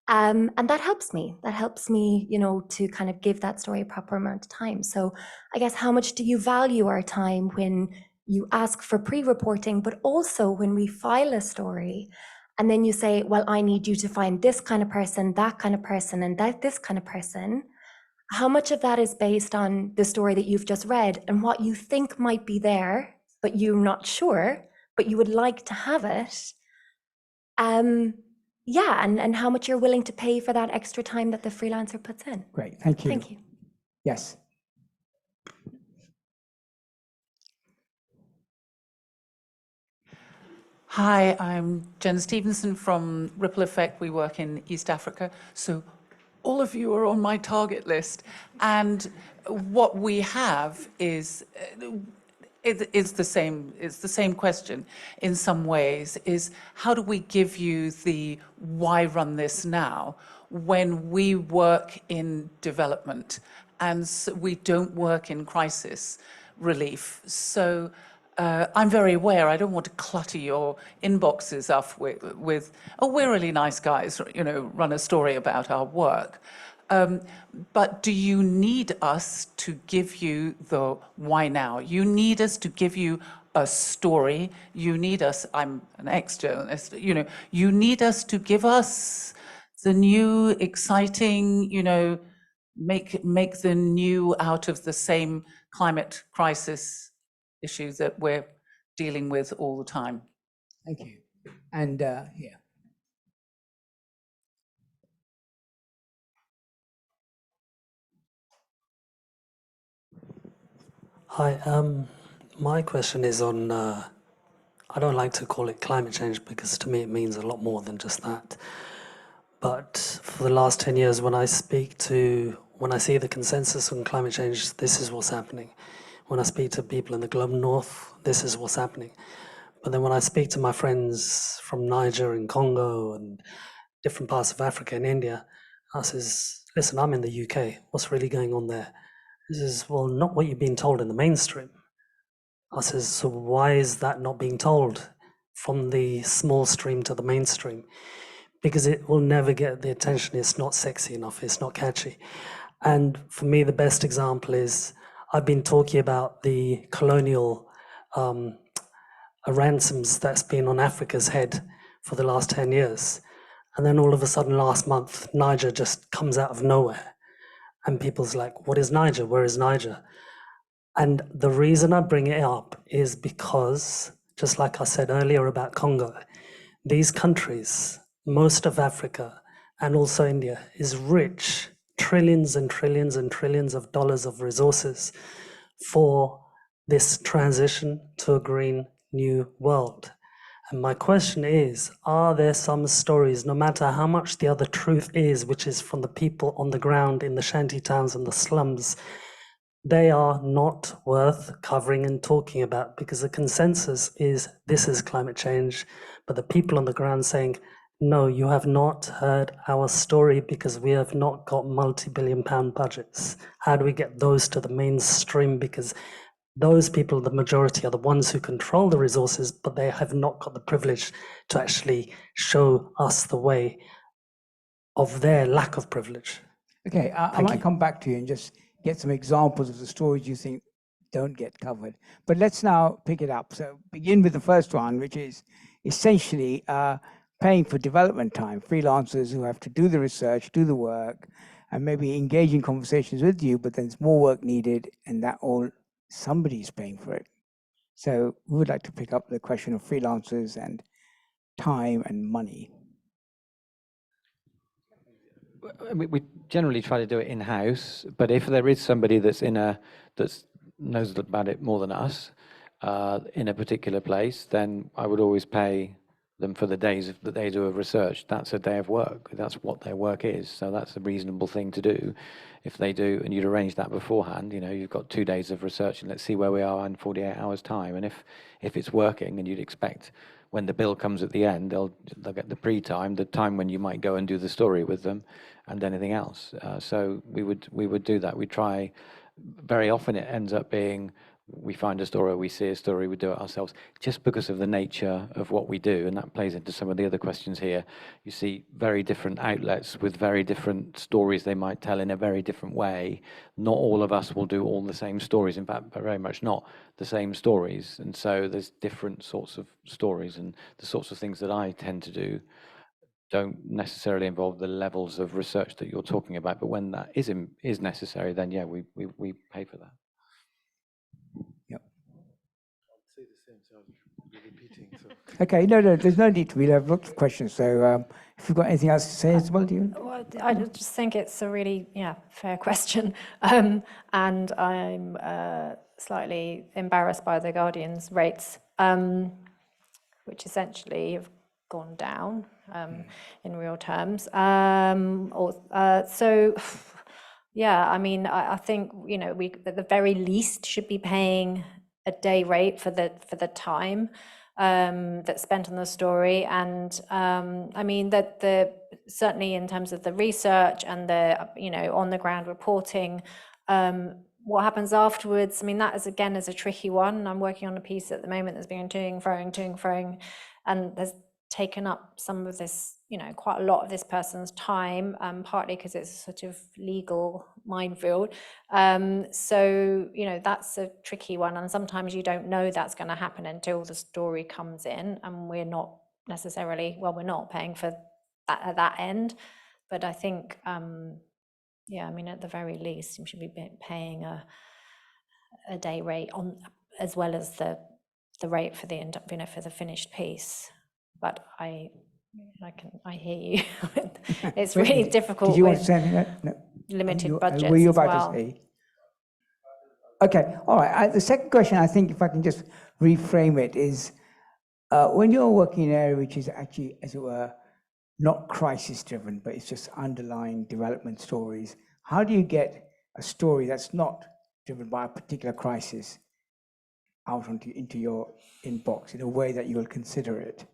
And that helps me. That helps me, you know, to kind of give that story a proper amount of time. So I guess, how much do you value our time when you ask for pre-reporting, but also when we file a story and then you say, well, I need you to find this kind of person, that kind of person, and this kind of person. How much of that is based on the story that you've just read and what you think might be there, but you're not sure, but you would like to have it? Yeah, and how much you're willing to pay for that extra time that the freelancer puts in. Great, thank you. Thank you. Yes. Hi, I'm Jen Stevenson from Ripple Effect. We work in East Africa. So all of you are on my target list. And what we have is it's the same question in some ways, is how do we give you the why run this now when we work in development and we don't work in crisis relief? So I'm very aware, I don't want to clutter your inboxes up with oh, we're really nice guys, you know, run a story about our work. But do you need us to give you the why now? You need us to give you a story. You need us, I'm an ex-journalist, you know, you need us to give us the new, exciting, you know, make the new out of the same climate crisis issues that we're dealing with all the time. Thank you. And here. Hi, my question is on, I don't like to call it climate change because to me it means a lot more than just that. But for the last 10 years, when I see the consensus on climate change, this is what's happening. When I speak to people in the global north, this is what's happening. But then when I speak to my friends from Niger and Congo and different parts of Africa and India, I says, listen, I'm in the UK, what's really going on there? He says, well, not what you've been told in the mainstream. I says, so why is that not being told from the small stream to the mainstream? Because it will never get the attention. It's not sexy enough. It's not catchy. And for me, the best example is I've been talking about the colonial ransoms that's been on Africa's head for the last 10 years. And then all of a sudden last month, Niger just comes out of nowhere. And people's like, what is Niger? Where is Niger? And the reason I bring it up is because, just like I said earlier about Congo, these countries, most of Africa and also India, is rich, trillions and trillions and trillions of dollars of resources for this transition to a green new world. And my question is, are there some stories, no matter how much the other truth is, which is from the people on the ground in the shanty towns and the slums, they are not worth covering and talking about, because the consensus is this is climate change, but the people on the ground saying, no, you have not heard our story because we have not got multi-billion-pound budgets. How do we get those to the mainstream? Because those people, the majority, are the ones who control the resources, but they have not got the privilege to actually show us the way of their lack of privilege. Okay, I might come back to you and just get some examples of the stories you think don't get covered. But let's now pick it up. So begin with the first one, which is essentially paying for development time, freelancers who have to do the research, do the work, and maybe engage in conversations with you, but then there's more work needed, and that all somebody's paying for it. So we would like to pick up the question of freelancers and time and money. We generally try to do it in-house, but if there is somebody that's knows about it more than us in a particular place, then I would always pay them for the days that they do of research. That's a day of work. That's what their work is. So that's a reasonable thing to do. If they do, and you'd arrange that beforehand, you've got 2 days of research, and let's see where we are in 48 hours time. And if it's working, and you'd expect when the bill comes at the end, they'll get the pre-time, the time when you might go and do the story with them, and anything else. So we would do that. We try. Very often it ends up being we find a story, we see a story, we do it ourselves, just because of the nature of what we do, and that plays into some of the other questions here. You see very different outlets with very different stories they might tell in a very different way. Not all of us will do all the same stories, in fact, very much not the same stories, and so there's different sorts of stories, and the sorts of things that I tend to do don't necessarily involve the levels of research that you're talking about, but when that is necessary, then yeah, we pay for that. Yep. I'll say the same, so I'll be repeating. So. Okay, no, there's no need to. We have lots of questions. So if you've got anything else to say, Isabel, do you? Well, I just think it's a really, fair question. And I'm slightly embarrassed by the Guardian's rates, which essentially have gone down in real terms. So, yeah, I mean, I think, we at the very least should be paying a day rate for the time that's spent on the story. And I mean, that certainly in terms of the research and the, on the ground reporting, what happens afterwards, I mean, that is a tricky one. I'm working on a piece at the moment that's been toing and froing, and there's taken up some of this, quite a lot of this person's time, partly because it's a sort of legal minefield. So, that's a tricky one. And sometimes you don't know that's going to happen until the story comes in, and we're not necessarily, we're not paying for that at that end. But I think, yeah, I mean, at the very least, you should be paying a day rate on, as well as the rate for the for the finished piece. But I hear you. It's really difficult. Did you want to say anything? No. Limited budgets. Were you as about well. to say? Okay, all right. The second question, I think, if I can just reframe it, is when you're working in an area which is actually, as it were, not crisis-driven, but it's just underlying development stories, how do you get a story that's not driven by a particular crisis out into your inbox in a way that you will consider it?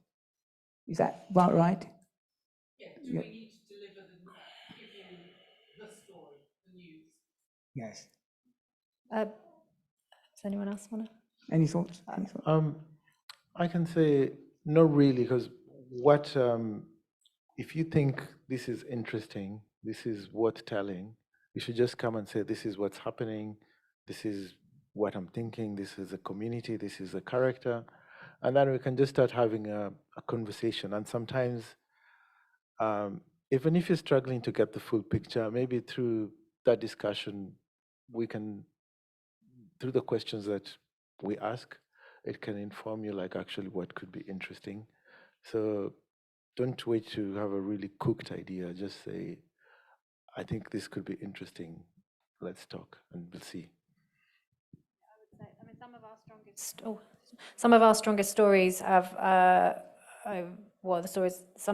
Is that about right? Yeah, do we need to deliver give you the story, the news? Yes. Does anyone else want to? Any thoughts? I can say not really, because what if you think this is interesting, this is worth telling, you should just come and say, this is what's happening, this is what I'm thinking, this is a community, this is a character, and then we can just start having a conversation. And sometimes, even if you're struggling to get the full picture, maybe through that discussion, we can, through the questions that we ask, it can inform you like actually what could be interesting. So don't wait to have a really cooked idea. Just say, I think this could be interesting. Let's talk and we'll see. I would say, I mean, some of our strongest stories have, some of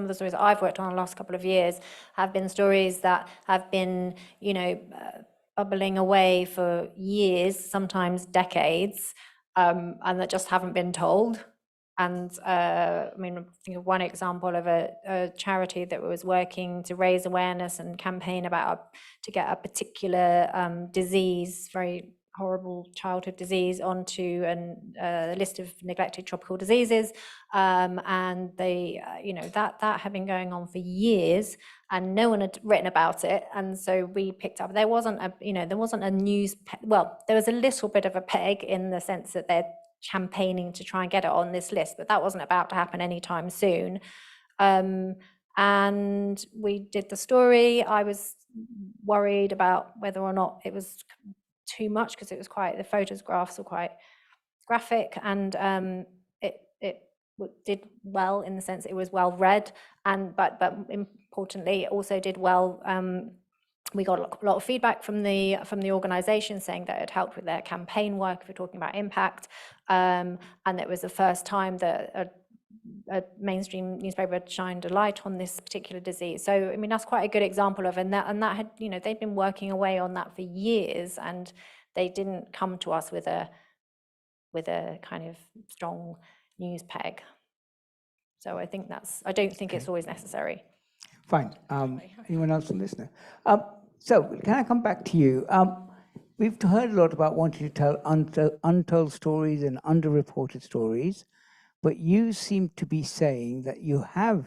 the stories that I've worked on the last couple of years have been stories that have been, bubbling away for years, sometimes decades, and that just haven't been told. And I mean, I think of one example of a charity that was working to raise awareness and campaign to get a particular disease, very horrible childhood disease, onto a list of neglected tropical diseases, and they, that had been going on for years, and no one had written about it, and so we picked up. There wasn't a news. Well, there was a little bit of a peg in the sense that they're campaigning to try and get it on this list, but that wasn't about to happen anytime soon. And we did the story. I was worried about whether or not it was too much because it was the photographs were quite graphic, and it did well in the sense it was well read, and but importantly it also did well. We got a lot of feedback from the organisation saying that it helped with their campaign work if we're talking about impact, and it was the first time that a mainstream newspaper had shined a light on this particular disease. So I mean that's quite a good example of, and that had, you know, they'd been working away on that for years, and they didn't come to us with a kind of strong news peg. So I think I don't think it's always necessary. Fine. Anyone else on this now? So can I come back to you? We've heard a lot about wanting to tell untold stories and underreported stories, but you seem to be saying that you have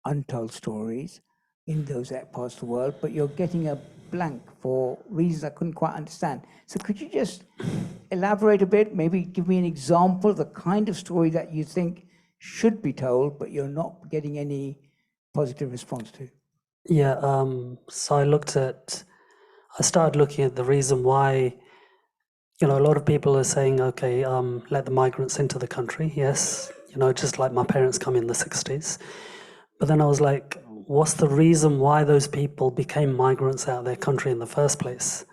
untold stories in those parts of the world, but you're getting a blank for reasons I couldn't quite understand. So could you just elaborate a bit, maybe give me an example of the kind of story that you think should be told, but you're not getting any positive response to? Yeah, so I started looking at the reason why, you know, a lot of people are saying, okay, let the migrants into the country. Yes, you know, just like my parents come in the 60s. But then I was like, what's the reason why those people became migrants out of their country in the first place?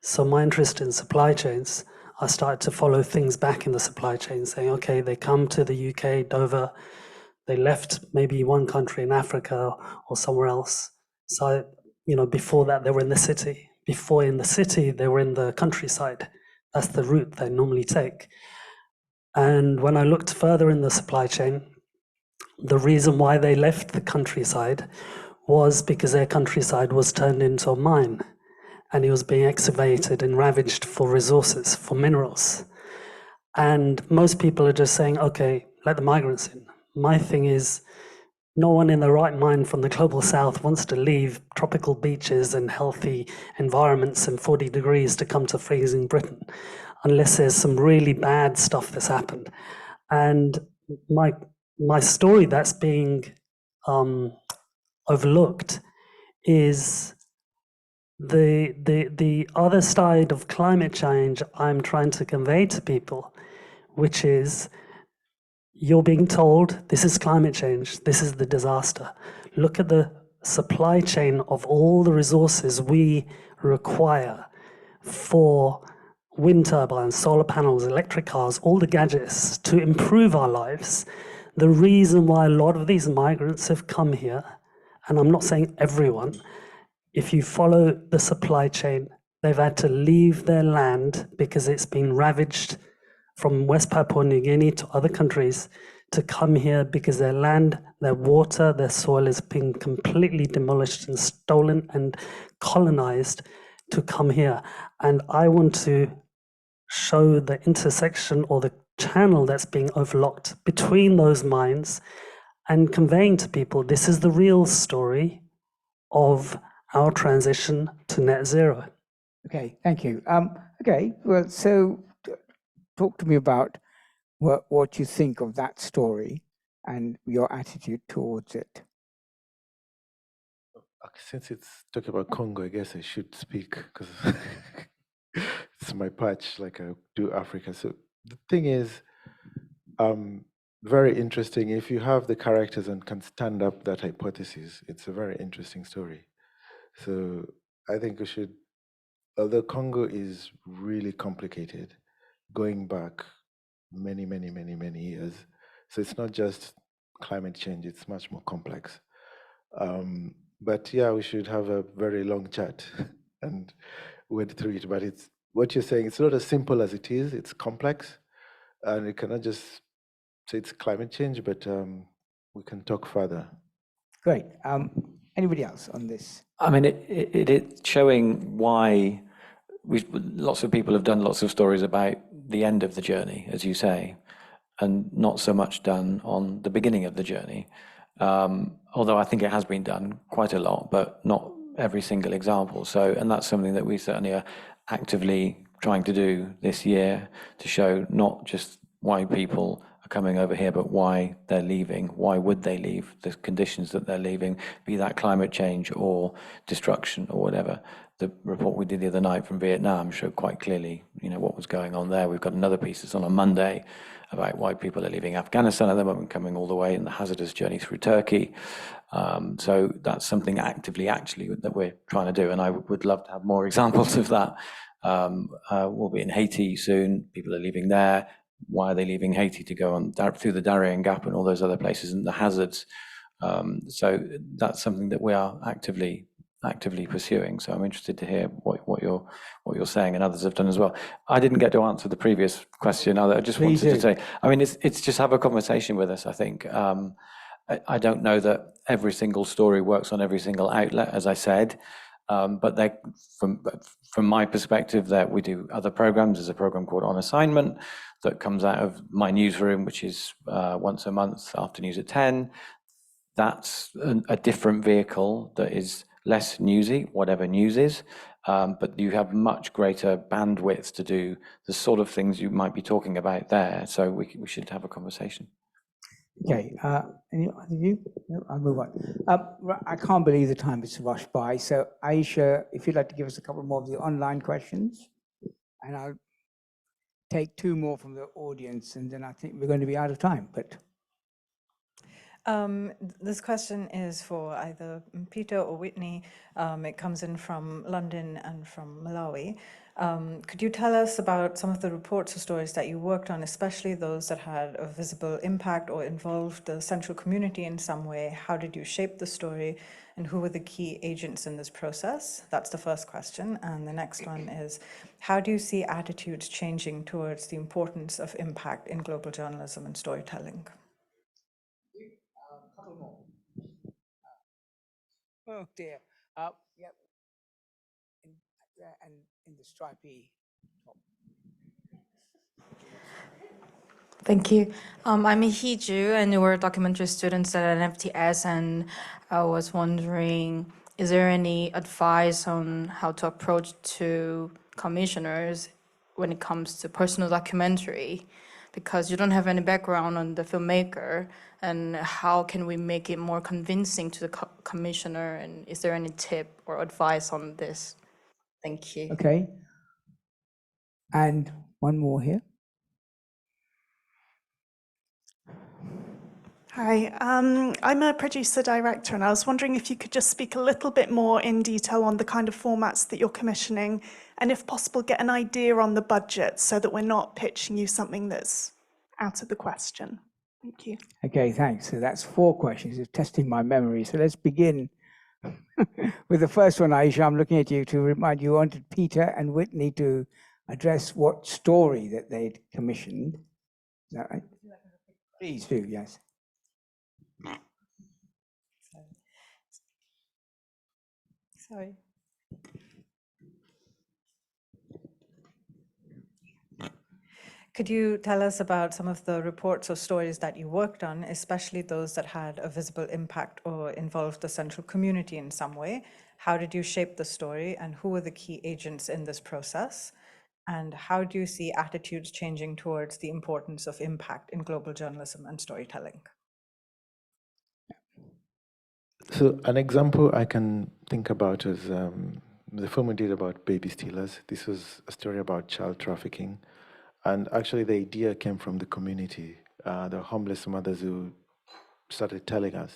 So my interest in supply chains, I started to follow things back in the supply chain, saying, okay, they come to the UK, Dover, they left maybe one country in Africa or somewhere else. So, you know, before that, they were in the city. Before in the city, they were in the countryside. That's the route they normally take. And when I looked further in the supply chain, the reason why they left the countryside was because their countryside was turned into a mine, and it was being excavated and ravaged for resources, for minerals. And most people are just saying, okay, let the migrants in. My thing is, no one in their right mind from the global south wants to leave tropical beaches and healthy environments and 40 degrees to come to freezing Britain, unless there's some really bad stuff that's happened. And my story that's being overlooked is the other side of climate change I'm trying to convey to people, which is, you're being told this is climate change, this is the disaster. Look at the supply chain of all the resources we require for wind turbines, solar panels, electric cars, all the gadgets to improve our lives. The reason why a lot of these migrants have come here, and I'm not saying everyone, if you follow the supply chain, they've had to leave their land because it's been ravaged from West Papua New Guinea to other countries to come here because their land, their water, their soil has been completely demolished and stolen and colonized to come here. And I want to show the intersection or the channel that's being overlooked between those minds and conveying to people this is the real story of our transition to net zero. Okay, thank you. Okay, well, so talk to me about what you think of that story and your attitude towards it. Since it's talking about Congo, I guess I should speak because it's my patch, like I do Africa. So the thing is, very interesting. If you have the characters and can stand up that hypothesis, it's a very interesting story. So I think we should, although Congo is really complicated, going back many years. So it's not just climate change, it's much more complex. But yeah, we should have a very long chat and wade through it. But it's what you're saying, it's not as simple as it is, it's complex. And you cannot just say it's climate change, but we can talk further. Great. Anybody else on this? I mean, it's showing why lots of people have done lots of stories about the end of the journey, as you say, and not so much done on the beginning of the journey. Although I think it has been done quite a lot, but not every single example. So, and that's something that we certainly are actively trying to do this year, to show not just why people are coming over here, but why they're leaving, why would they leave, the conditions that they're leaving, be that climate change or destruction or whatever. The report we did the other night from Vietnam showed quite clearly, what was going on there. We've got another piece that's on Monday about why people are leaving Afghanistan at the moment, coming all the way in the hazardous journey through Turkey. So that's something actively, actually, that we're trying to do, and I would love to have more examples of that. We'll be in Haiti soon. People are leaving there. Why are they leaving Haiti to go on through the Darien Gap and all those other places and the hazards? So that's something that we are actively pursuing. So I'm interested to hear what you're saying, and others have done as well. I didn't get to answer the previous question. I just wanted to say, I mean, it's just have a conversation with us, I think. I don't know that every single story works on every single outlet, as I said, but from my perspective, that we do other programs. There's a program called On Assignment that comes out of my newsroom, which is once a month after news at 10. That's a different vehicle that is less newsy, whatever news is, but you have much greater bandwidth to do the sort of things you might be talking about there. So we should have a conversation. Okay, any other you? No, I'll move on. I can't believe the time has rushed by. So Aisha, if you'd like to give us a couple more of the online questions, and I'll take two more from the audience, and then I think we're going to be out of time, but. This question is for either Peter or Whitney. It comes in from London and from Malawi. Could you tell us about some of the reports or stories that you worked on, especially those that had a visible impact or involved the central community in some way? How did you shape the story, and who were the key agents in this process? That's the first question. And the next one is, how do you see attitudes changing towards the importance of impact in global journalism and storytelling? Couple more. Oh dear. Yeah. And in the stripy top. Thank you. I'm Hiju, and we're documentary students at NFTS, and I was wondering, is there any advice on how to approach to commissioners when it comes to personal documentary? Because you don't have any background on the filmmaker, and how can we make it more convincing to the commissioner, and is there any tip or advice on this? Thank you. Okay. And one more here. Hi, I'm a producer director, and I was wondering if you could just speak a little bit more in detail on the kind of formats that you're commissioning, and if possible, get an idea on the budget so that we're not pitching you something that's out of the question. Thank you. Okay, thanks. So that's 4 questions. It's testing my memory. So let's begin with the first one, Aisha. I'm looking at you to remind you wanted Peter and Whitney to address what story that they'd commissioned. Is that right? Please do, yes. Sorry. Could you tell us about some of the reports or stories that you worked on, especially those that had a visible impact or involved the central community in some way? How did you shape the story, and who were the key agents in this process? And how do you see attitudes changing towards the importance of impact in global journalism and storytelling? So an example I can think about is the film we did about baby stealers. This was a story about child trafficking. And actually the idea came from the community. The homeless mothers who started telling us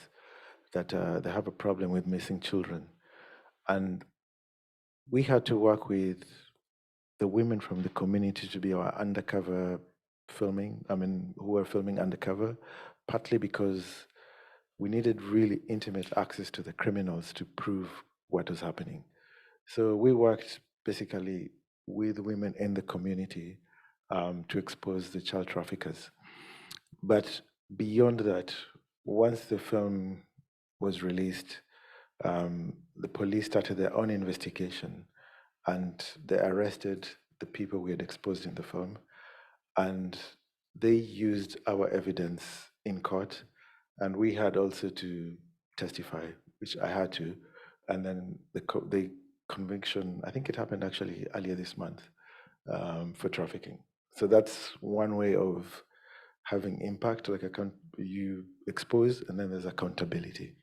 that they have a problem with missing children. And we had to work with the women from the community to be our undercover filming, who were filming undercover, partly because we needed really intimate access to the criminals to prove what was happening. So we worked basically with women in the community to expose the child traffickers. But beyond that, once the film was released, the police started their own investigation, and they arrested the people we had exposed in the film, and they used our evidence in court, and we had also to testify, which I had to, and then the conviction, I think it happened actually earlier this month, for trafficking. So that's one way of having impact, like you expose, and then there's accountability.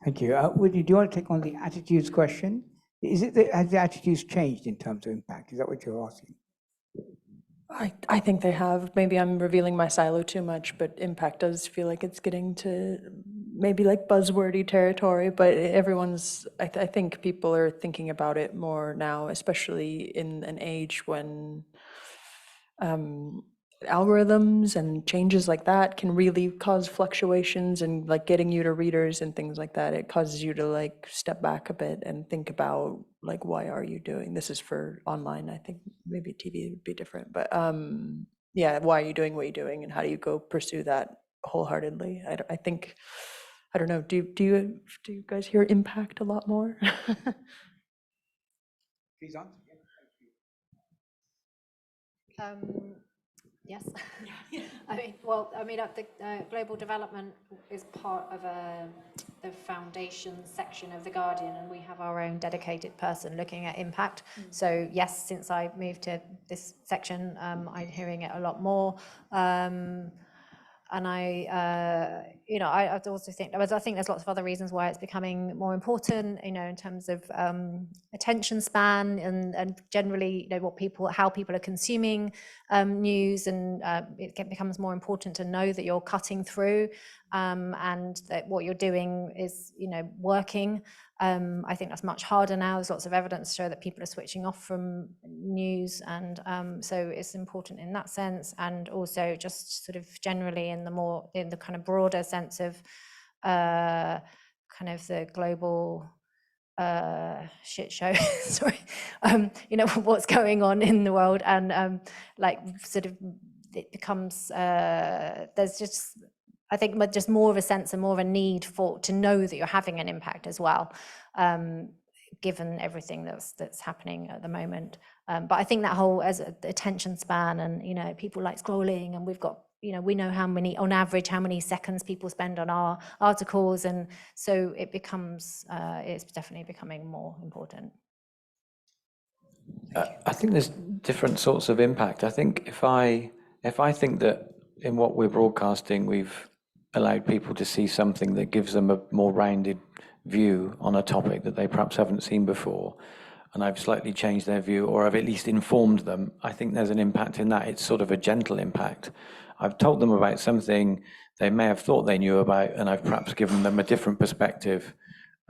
Thank you. Whitney, do you want to take on the attitudes question? Is it that has the attitudes changed in terms of impact? Is that what you're asking? I think they have. Maybe I'm revealing my silo too much, but impact does feel like it's getting to maybe like buzzwordy territory, but I think people are thinking about it more now, especially in an age when algorithms and changes like that can really cause fluctuations, and like getting you to readers and things like that, it causes you to like step back a bit and think about like, why are you doing this? Is for online. I think maybe TV would be different, but yeah, why are you doing what you're doing, and how do you go pursue that wholeheartedly? I think, I don't know, do you guys hear impact a lot more? Please answer. Yes. The global development is part of the foundation section of The Guardian, and we have our own dedicated person looking at impact. So yes, since I moved to this section, I'm hearing it a lot more. And I also think there's lots of other reasons why it's becoming more important, in terms of attention span and generally, how people are consuming news, and it becomes more important to know that you're cutting through and that what you're doing is, working. I think that's much harder now. There's lots of evidence to show that people are switching off from news, and so it's important in that sense, and also just sort of generally in the kind of broader sense of kind of the global shit show. Sorry, what's going on in the world, and it becomes there's just, I think, just more of a sense and more of a need to know that you're having an impact as well, given everything that's happening at the moment. But I think that whole attention span, and people like scrolling, and we've got, we know on average how many seconds people spend on our articles, and so it becomes it's definitely becoming more important. I think there's different sorts of impact. I think if I think that in what we're broadcasting, we've allowed people to see something that gives them a more rounded view on a topic that they perhaps haven't seen before, and I've slightly changed their view, or I've at least informed them, I think there's an impact in that. It's sort of a gentle impact. I've told them about something they may have thought they knew about, and I've perhaps given them a different perspective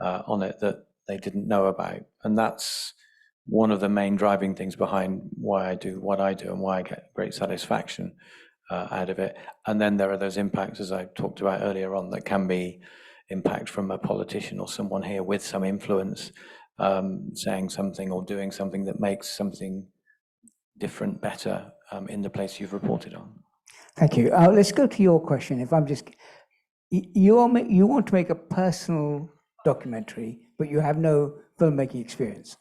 on it that they didn't know about. And that's one of the main driving things behind why I do what I do and why I get great satisfaction out of it. And then there are those impacts, as I talked about earlier on, that can be impact from a politician or someone here with some influence, saying something or doing something that makes something different, better in the place you've reported on. Thank you. Let's go to your question. If I'm just, you want to make a personal documentary, but you have no filmmaking experience.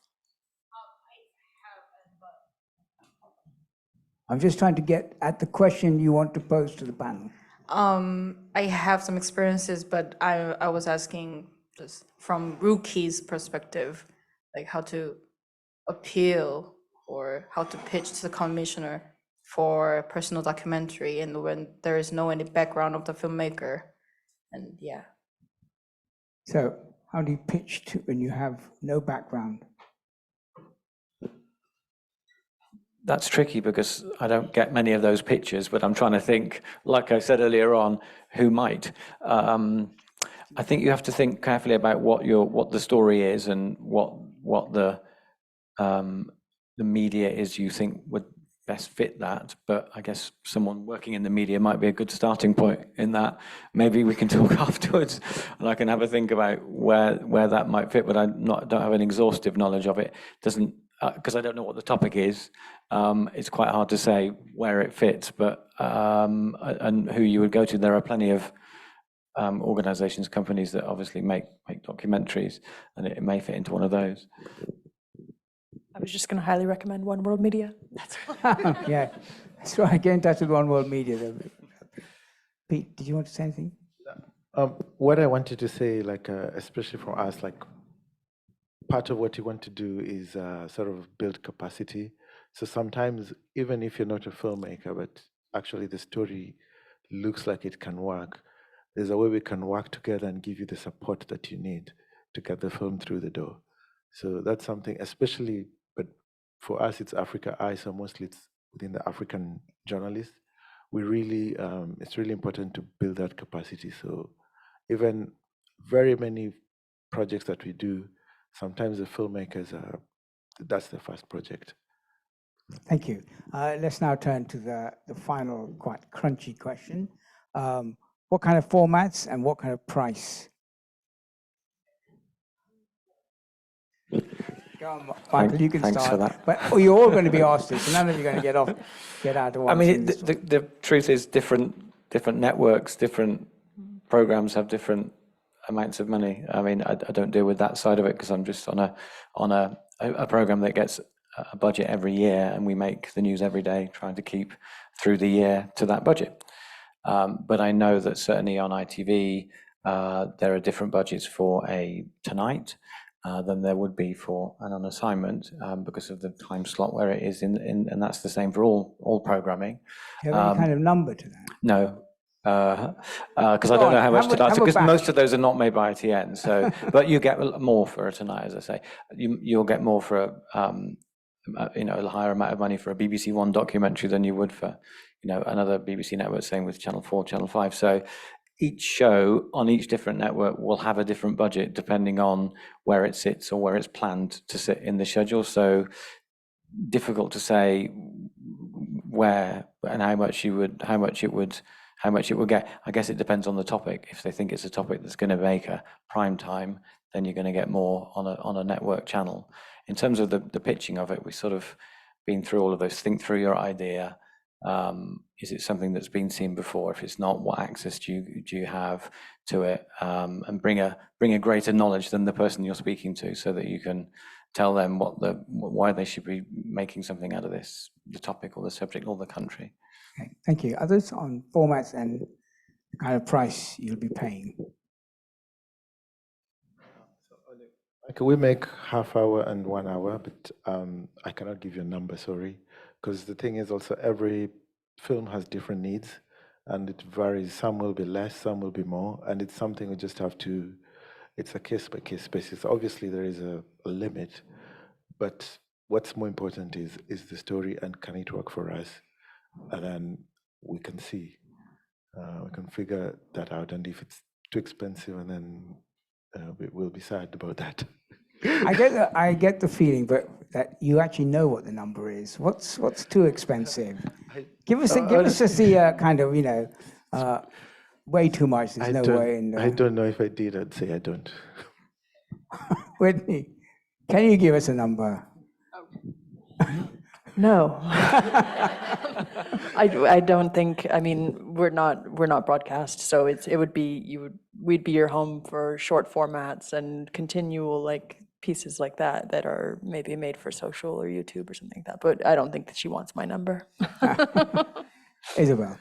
I'm just trying to get at the question you want to pose to the panel. I have some experiences, but I was asking just from Rookie's perspective, like how to appeal or how to pitch to the commissioner for a personal documentary, and when there is no any background of the filmmaker, and yeah. So how do you pitch to when you have no background? That's tricky because I don't get many of those pictures, but I'm trying to think, like I said earlier on, who might. I think you have to think carefully about what the story is and what the media is you think would best fit that. But I guess someone working in the media might be a good starting point in that. Maybe we can talk afterwards and I can have a think about where that might fit, but I don't have an exhaustive knowledge of it. Doesn't, because I don't know what the topic is. It's quite hard to say where it fits, but and who you would go to. There are plenty of organizations, companies that obviously make documentaries, and it may fit into one of those. I was just going to highly recommend One World Media. Yeah, that's right. Get in touch with One World Media. Pete, did you want to say anything? What I wanted to say, like especially for us, like part of what you want to do is sort of build capacity. So sometimes, even if you're not a filmmaker, but actually the story looks like it can work, there's a way we can work together and give you the support that you need to get the film through the door. So that's something, especially, but for us, it's Africa Eye, so mostly it's within the African journalists. We really, it's really important to build that capacity. So even very many projects that we do, sometimes the filmmakers are, that's the first project. Thank you. Let's now turn to the final, quite crunchy question. What kind of formats and what kind of price? Go on, Michael, you can Thanks start. for that. But you're all going to be asked this, so none of you are going to get out of I one. mean, the truth is different networks, different programs have different amounts of money. I mean, I don't deal with that side of it because I'm just on a program that gets a budget every year, and we make the news every day, trying to keep through the year to that budget. But I know that certainly on ITV, there are different budgets for a Tonight than there would be for an assignment because of the time slot where it is in, and that's the same for all programming. Do you have any kind of number to that? No, because I don't know how much to answer, because most of those are not made by ITN. So, but you get more for a Tonight, as I say. You'll get more for a higher amount of money for a BBC One documentary than you would for another BBC network. Same with Channel 4, Channel 5. So each show on each different network will have a different budget depending on where it sits or where it's planned to sit in the schedule. So difficult to say where and how much it would get. I guess it depends on the topic. If they think it's a topic that's going to make a prime time, then you're going to get more on a network channel. In terms of the pitching of it, we've sort of been through all of those. Think through your idea. Is it something that's been seen before? If it's not, what access do you have to it? And bring a greater knowledge than the person you're speaking to, so that you can tell them why they should be making something out of this, the topic or the subject or the country. Okay, thank you. Others on formats and the kind of price you'll be paying? Okay, we make half hour and 1 hour, but I cannot give you a number, sorry. Because the thing is also every film has different needs and it varies. Some will be less, some will be more. And it's something we just have to, it's a case by case basis. Obviously there is a limit, but what's more important is the story and can it work for us? And then we can see, we can figure that out. And if it's too expensive, and then we'll be sad about that. I get the feeling, but that you actually know what the number is. What's too expensive? Give us just the kind of way too much. There's no way. I don't know. If I did, I'd say I don't. Whitney, can you give us a number? No. I don't think. I mean, we're not broadcast, so it would be we'd be your home for short formats and continual pieces like that are maybe made for social or YouTube or something like that. But I don't think that she wants my number. Isabel.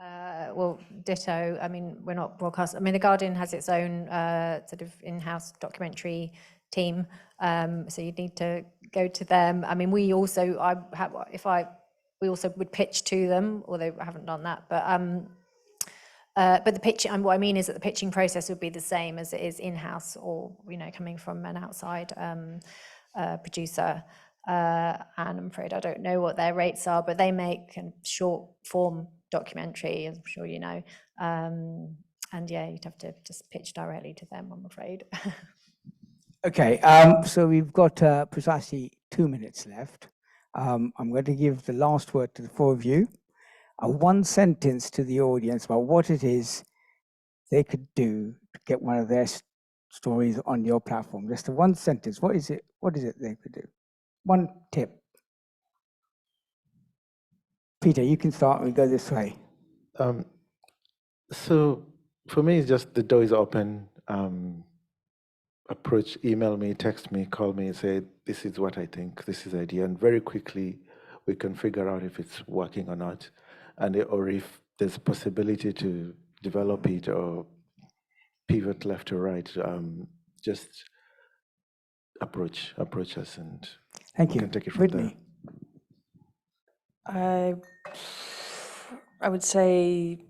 Well, ditto. I mean, we're not broadcast. I mean, The Guardian has its own sort of in-house documentary team, so you'd need to go to them. I mean, we also would pitch to them, although I haven't done that. But the pitching, and what I mean is that the pitching process would be the same as it is in-house, or coming from an outside producer. And I'm afraid I don't know what their rates are, but they make a short form documentary, as I'm sure you know. And yeah, you'd have to just pitch directly to them, I'm afraid. Okay, so we've got precisely 2 minutes left. I'm going to give the last word to the four of you. One sentence to the audience about what it is they could do to get one of their stories on your platform. Just a one sentence. What is it they could do? One tip. Peter, you can start. We go this way. So for me, it's just the door is open. Approach, email me, text me, call me, say, this is what I think, this is the idea. And very quickly, we can figure out if it's working or not. Or if there's a possibility to develop it or pivot left or right. Just approach us, and thank you. We can take it from Whitney. there. I would say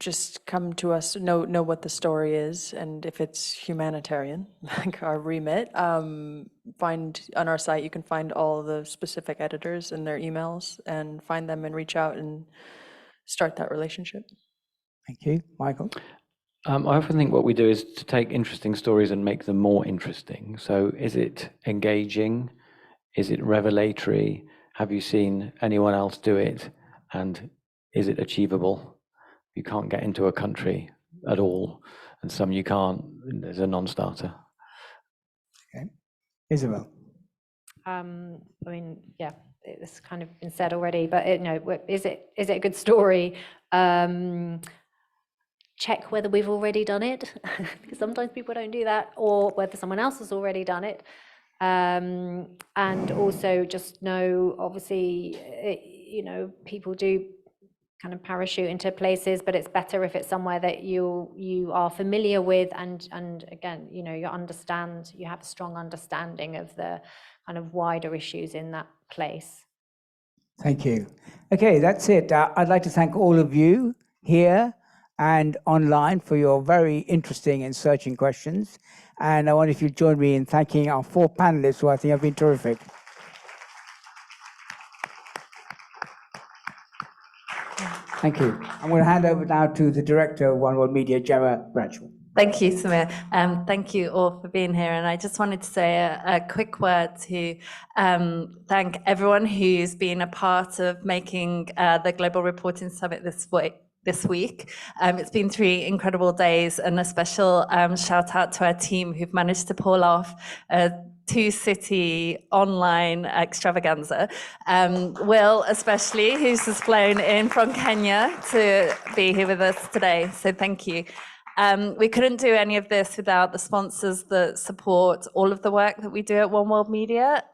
just come to us, know what the story is, and if it's humanitarian, like our remit, find on our site, you can find all the specific editors and their emails and find them and reach out and start that relationship. Thank you. Michael? I often think what we do is to take interesting stories and make them more interesting. So is it engaging? Is it revelatory? Have you seen anyone else do it? And is it achievable? You can't get into a country at all, and some you can't. There's a non-starter. Okay. Isabel? I mean, yeah, it's kind of been said already, but is it a good story? Check whether we've already done it, because sometimes people don't do that, or whether someone else has already done it. And also just know, obviously, people do kind of parachute into places, but it's better if it's somewhere that you are familiar with, and again, you have a strong understanding of the kind of wider issues in that place. Thank you. Okay, that's it. I'd like to thank all of you here and online for your very interesting and searching questions. And I wonder if you'd join me in thanking our 4 panelists, who I think have been terrific. Thank you. I'm going to hand over now to the director of One World Media, Gemma Bradshaw. Thank you, Samir. Thank you all for being here. And I just wanted to say a quick word to thank everyone who's been a part of making the Global Reporting Summit this week. It's been 3 incredible days, and a special shout out to our team who've managed to pull off a 2-city online extravaganza. Will, especially, who's just flown in from Kenya to be here with us today. So thank you. We couldn't do any of this without the sponsors that support all of the work that we do at One World Media.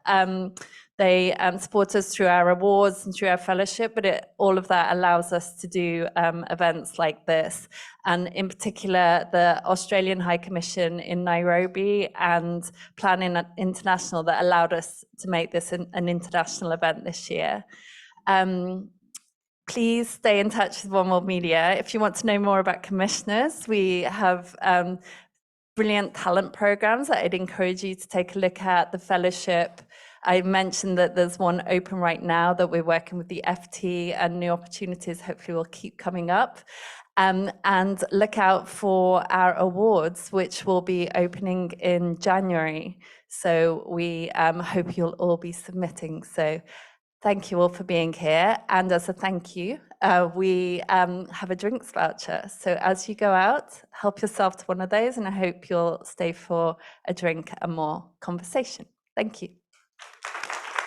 They support us through our awards and through our fellowship, but all of that allows us to do events like this. And in particular, the Australian High Commission in Nairobi and Planning International that allowed us to make this an international event this year. Please stay in touch with One World Media. If you want to know more about commissioners, we have brilliant talent programs that I'd encourage you to take a look at. The fellowship, I mentioned that there's one open right now that we're working with the FT, and new opportunities hopefully will keep coming up. And look out for our awards, which will be opening in January. So we hope you'll all be submitting. So thank you all for being here. And as a thank you, we have a drinks voucher. So as you go out, help yourself to one of those, and I hope you'll stay for a drink and more conversation. Thank you.